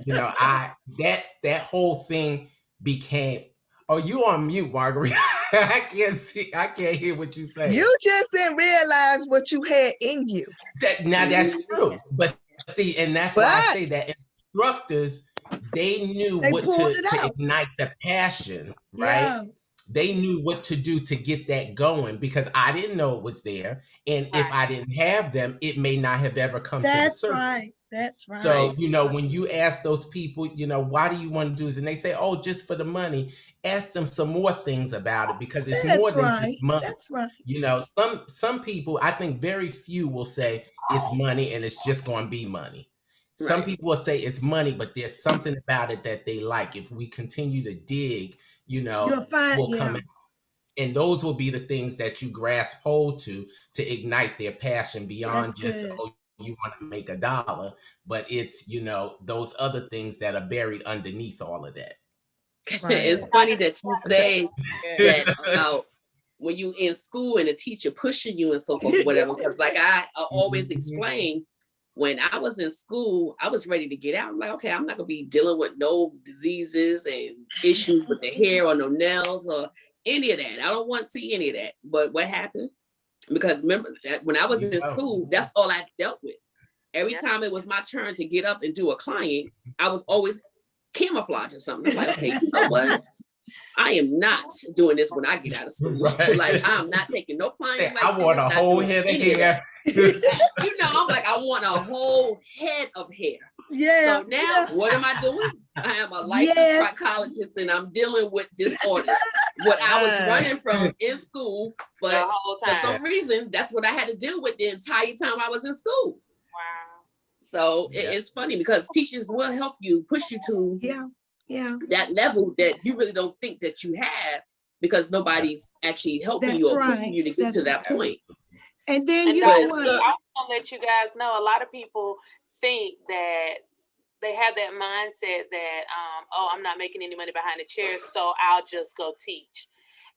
That whole thing became. Oh, you on mute, Marguerite. I can't hear what you say. You just didn't realize what you had in you. That's true. But see, and that's why I say that instructors, they knew They what pulled to it out. ignite the passion, right? Yeah. They knew what to do to get that going, because I didn't know it was there. And if I didn't have them, it may not have ever come to the That's surface. right. That's right. So, when you ask those people, why do you want to do this? And they say, oh, just for the money. Ask them some more things about it, because it's more That's than just right. money. That's right. Some people, I think very few will say it's money and it's just going to be money. Some Right. people will say it's money, but there's something about it that they like. If we continue to dig, You'll find, we'll yeah. come out. And those will be the things that you grasp hold to ignite their passion beyond That's just, good. oh, you want to make $1, but it's, those other things that are buried underneath all of that. Right. It's funny that you say that Yeah. about when you in school and the teacher pushing you and so forth, whatever. Because like I always explain, when I was in school, I was ready to get out. I'm like, okay, I'm not gonna be dealing with no diseases and issues with the hair or no nails or any of that. I don't want to see any of that. But what happened? Because remember that when I was in school, that's all I dealt with. Every time it was my turn to get up and do a client, I was always camouflage or something. I'm like, okay, you know what? I am not doing this when I get out of school. Right. Like, I'm not taking no clients like I want this, a not whole doing head of any of hair. I'm like, I want a whole head of hair. Yeah. So now what am I doing? I am a licensed trichologist and I'm dealing with disorders. What I was running from in school, The but whole for time. some reason, that's what I had to deal with the entire time I was in school. Wow. So Yeah. it's funny because teachers will help you, push you to Yeah. that level that you really don't think that you have, because nobody's actually helping you or pushing you to get to that point. And then And you I know what? want to let you guys know, a lot of people think that they have that mindset that, oh, I'm not making any money behind the chair, so I'll just go teach.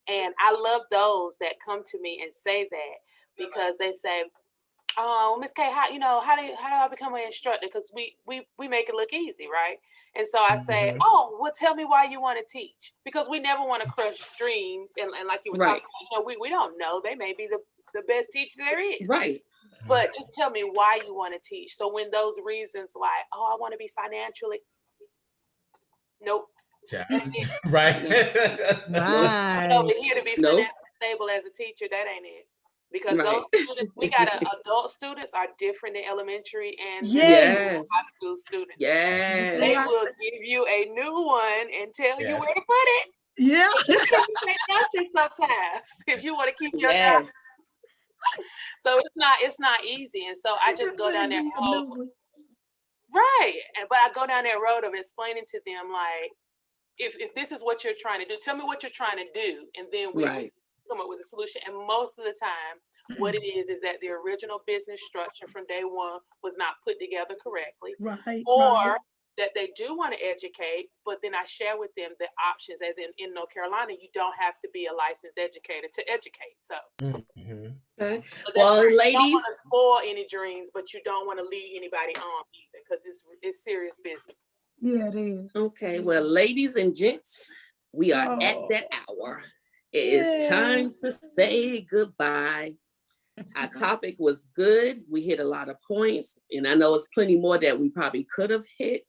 And I love those that come to me and say that, because they say, oh, Miss K, how do I become an instructor? Because we make it look easy, right? And so I say, oh, well, tell me why you want to teach, because we never want to crush dreams. And like you were talking about, we don't know. They may be the best teacher there is. Right. But just tell me why you want to teach. So when those reasons like, oh, I want to be financially, nope. Right. Over here to be financially stable as a teacher, that ain't it. Because those students, we got adult students are different than elementary and high school students. Yes. They will give you a new one and tell you where to put it. Yeah. You can't nothing sometimes if you want to keep your job. So it's not easy. And so I just go down that road. Right. But I go down that road of explaining to them, like, if this is what you're trying to do, tell me what you're trying to do. And then we come up with a solution. And most of the time, what it is that the original business structure from day one was not put together correctly. Right. Or that they do want to educate, but then I share with them the options, as in North Carolina, you don't have to be a licensed educator to educate. So, okay. Well, ladies, you don't want to spoil any dreams, but you don't want to lead anybody on either, because it's serious business. Yeah, it is. Okay. Well, ladies and gents, we are at that hour. It is time to say goodbye. Our topic was good. We hit a lot of points, and I know it's plenty more that we probably could have hit.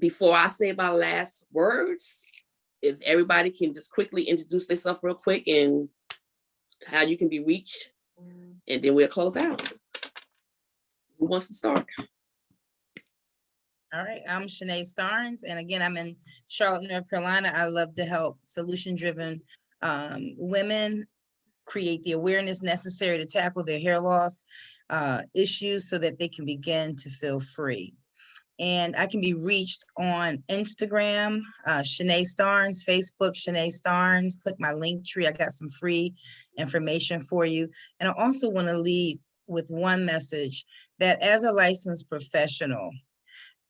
Before I say my last words, if everybody can just quickly introduce themselves real quick and how you can be reached, and then we'll close out. Who wants to start? All right, I'm Shanae Starnes, and again, I'm in Charlotte, North Carolina. I love to help solution-driven women create the awareness necessary to tackle their hair loss issues so that they can begin to feel free. And I can be reached on Instagram, Shanae Starnes, Facebook, Shanae Starnes. Click my link tree. I got some free information for you. And I also want to leave with one message that as a licensed professional,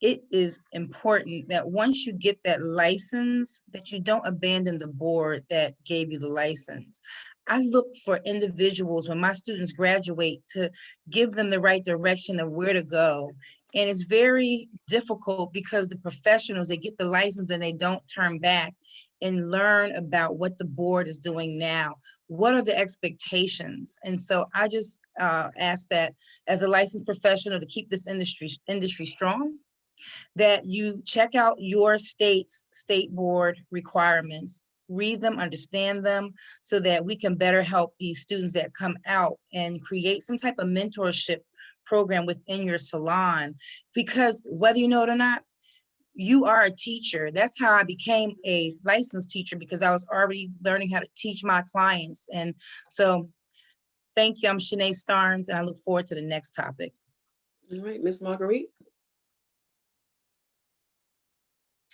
it is important that once you get that license, that you don't abandon the board that gave you the license. I look for individuals when my students graduate to give them the right direction of where to go. And it's very difficult because the professionals, they get the license and they don't turn back and learn about what the board is doing now. What are the expectations? And so I just ask that as a licensed professional to keep this industry strong, that you check out your state's state board requirements, read them, understand them, so that we can better help these students that come out and create some type of mentorship program within your salon. Because whether you know it or not, you are a teacher. That's how I became a licensed teacher, because I was already learning how to teach my clients. And so thank you. I'm Shanae Starnes, and I look forward to the next topic. All right, Miss Marguerite.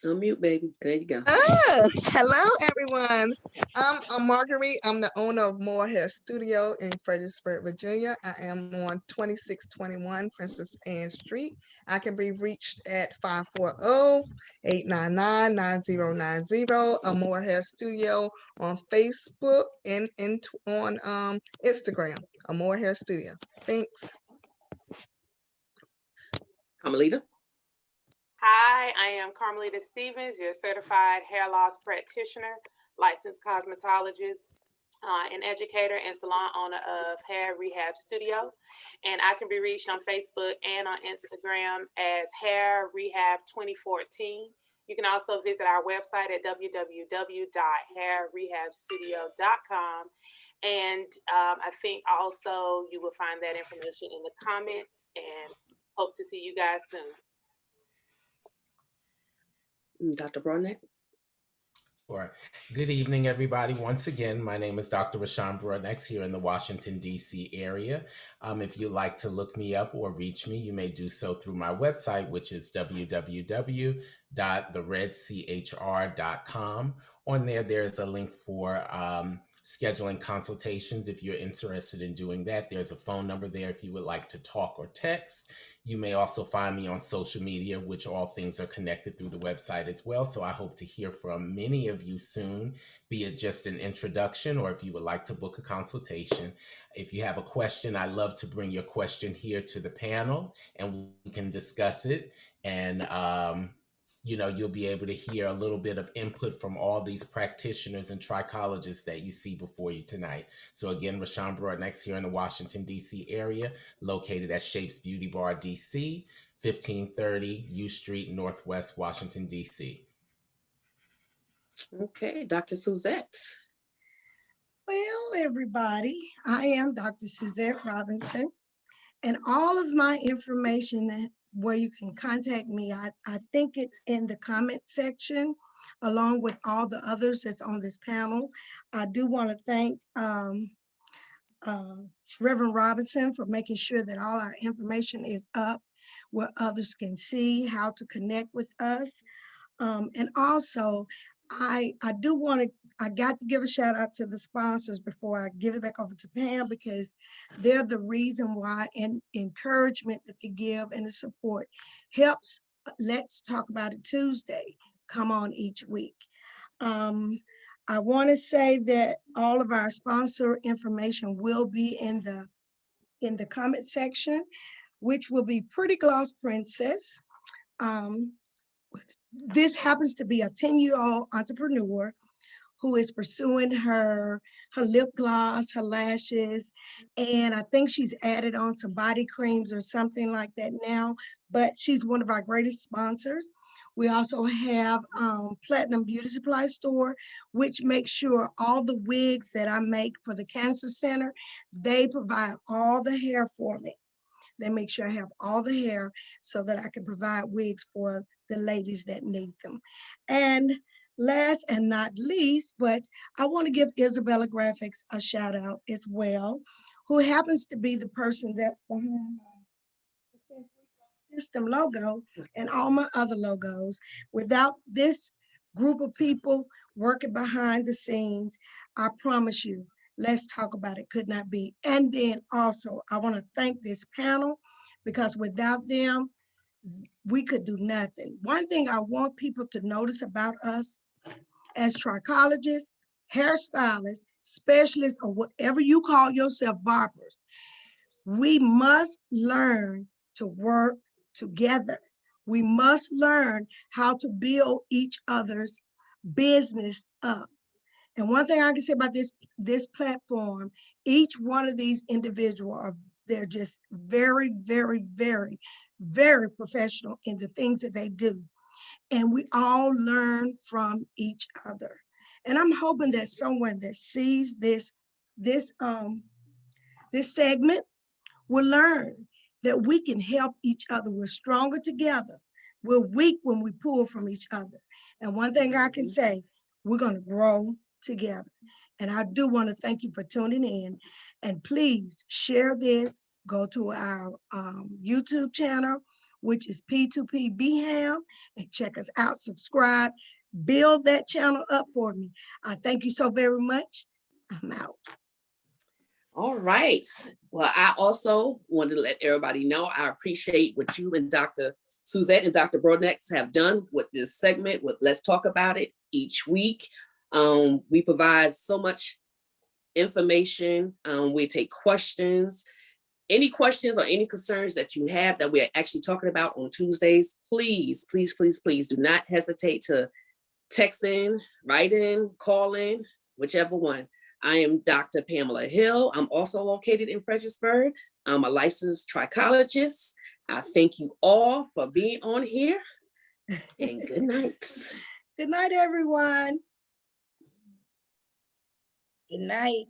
Unmute, baby. There you go. Oh, hello, everyone. I'm Marguerite. I'm the owner of More Hair Studio in Fredericksburg, Virginia. I am on 2621 Princess Anne Street. I can be reached at 540-899-9090. A More Hair Studio on Facebook and on Instagram. A More Hair Studio. Thanks. Carmelita. Hi, I am Carmelita Stevens, your certified hair loss practitioner, licensed cosmetologist, an educator, and salon owner of Hair Rehab Studio. And I can be reached on Facebook and on Instagram as Hair Rehab 2014. You can also visit our website at www.hairrehabstudio.com. And I think also you will find that information in the comments, and hope to see you guys soon. Dr. Broadneck. Sure. Good evening, everybody. Once again, my name is Dr. Rashawn Broadneck here in the Washington, D.C. area. If you'd like to look me up or reach me, you may do so through my website, which is www.theredchr.com. On there's a link for scheduling consultations if you're interested in doing that. There's a phone number there if you would like to talk or text. You may also find me on social media, which all things are connected through the website as well. So I hope to hear from many of you soon, be it just an introduction or if you would like to book a consultation. If you have a question, I love to bring your question here to the panel and we can discuss it. And, you'll be able to hear a little bit of input from all these practitioners and trichologists that you see before you tonight. So again, Rashawn Broadneck here in the Washington, D.C. area, located at Shapes Beauty Bar, D.C., 1530 U Street, Northwest Washington, D.C. Okay, Dr. Suzette. Well, everybody, I am Dr. Suzette Robinson, and all of my information where you can contact me, I think it's in the comment section, along with all the others that's on this panel. I do want to thank Reverend Robinson for making sure that all our information is up where others can see how to connect with us. And also, I got to give a shout out to the sponsors before I give it back over to Pam, because they're the reason why, and encouragement that they give and the support helps Let's Talk About It Tuesday come on each week. I want to say that all of our sponsor information will be in the comment section, which will be Pretty Gloss Princess. This happens to be a 10-year-old entrepreneur who is pursuing her lip gloss, her lashes, and I think she's added on some body creams or something like that now, but she's one of our greatest sponsors. We also have Platinum Beauty Supply Store, which makes sure all the wigs that I make for the Cancer Center, they provide all the hair for me. They make sure I have all the hair so that I can provide wigs for the ladies that need them. And last and not least, but I want to give Isabella Graphics a shout out as well, who happens to be the person that system logo and all my other logos. Without this group of people working behind the scenes, I promise you, let's talk about it could not be. And then also, I want to thank this panel because without them, we could do nothing. One thing I want people to notice about us as trichologists, hairstylists, specialists, or whatever you call yourself, barbers, we must learn to work together. We must learn how to build each other's business up. And one thing I can say about this platform, each one of these individuals they're just very, very, very, very professional in the things that they do. And we all learn from each other. And I'm hoping that someone that sees this segment will learn that we can help each other. We're stronger together. We're weak when we pull from each other. And one thing I can say, we're going to grow together. And I do want to thank you for tuning in. And please share this. Go to our YouTube channel, which is P2P BHAM, and check us out, subscribe, build that channel up for me. I thank you so very much. I'm out. All right. Well, I also wanted to let everybody know I appreciate what you and Dr. Suzette and Dr. Broadnex have done with this segment with Let's Talk About It each week. We provide so much information. We take questions. Any questions or any concerns that you have that we're actually talking about on Tuesdays, please, please, please, please do not hesitate to text in, write in, call in, whichever one. I am Dr. Pamela Hill. I'm also located in Fredericksburg. I'm a licensed trichologist. I thank you all for being on here, and good night. Good night, everyone. Good night.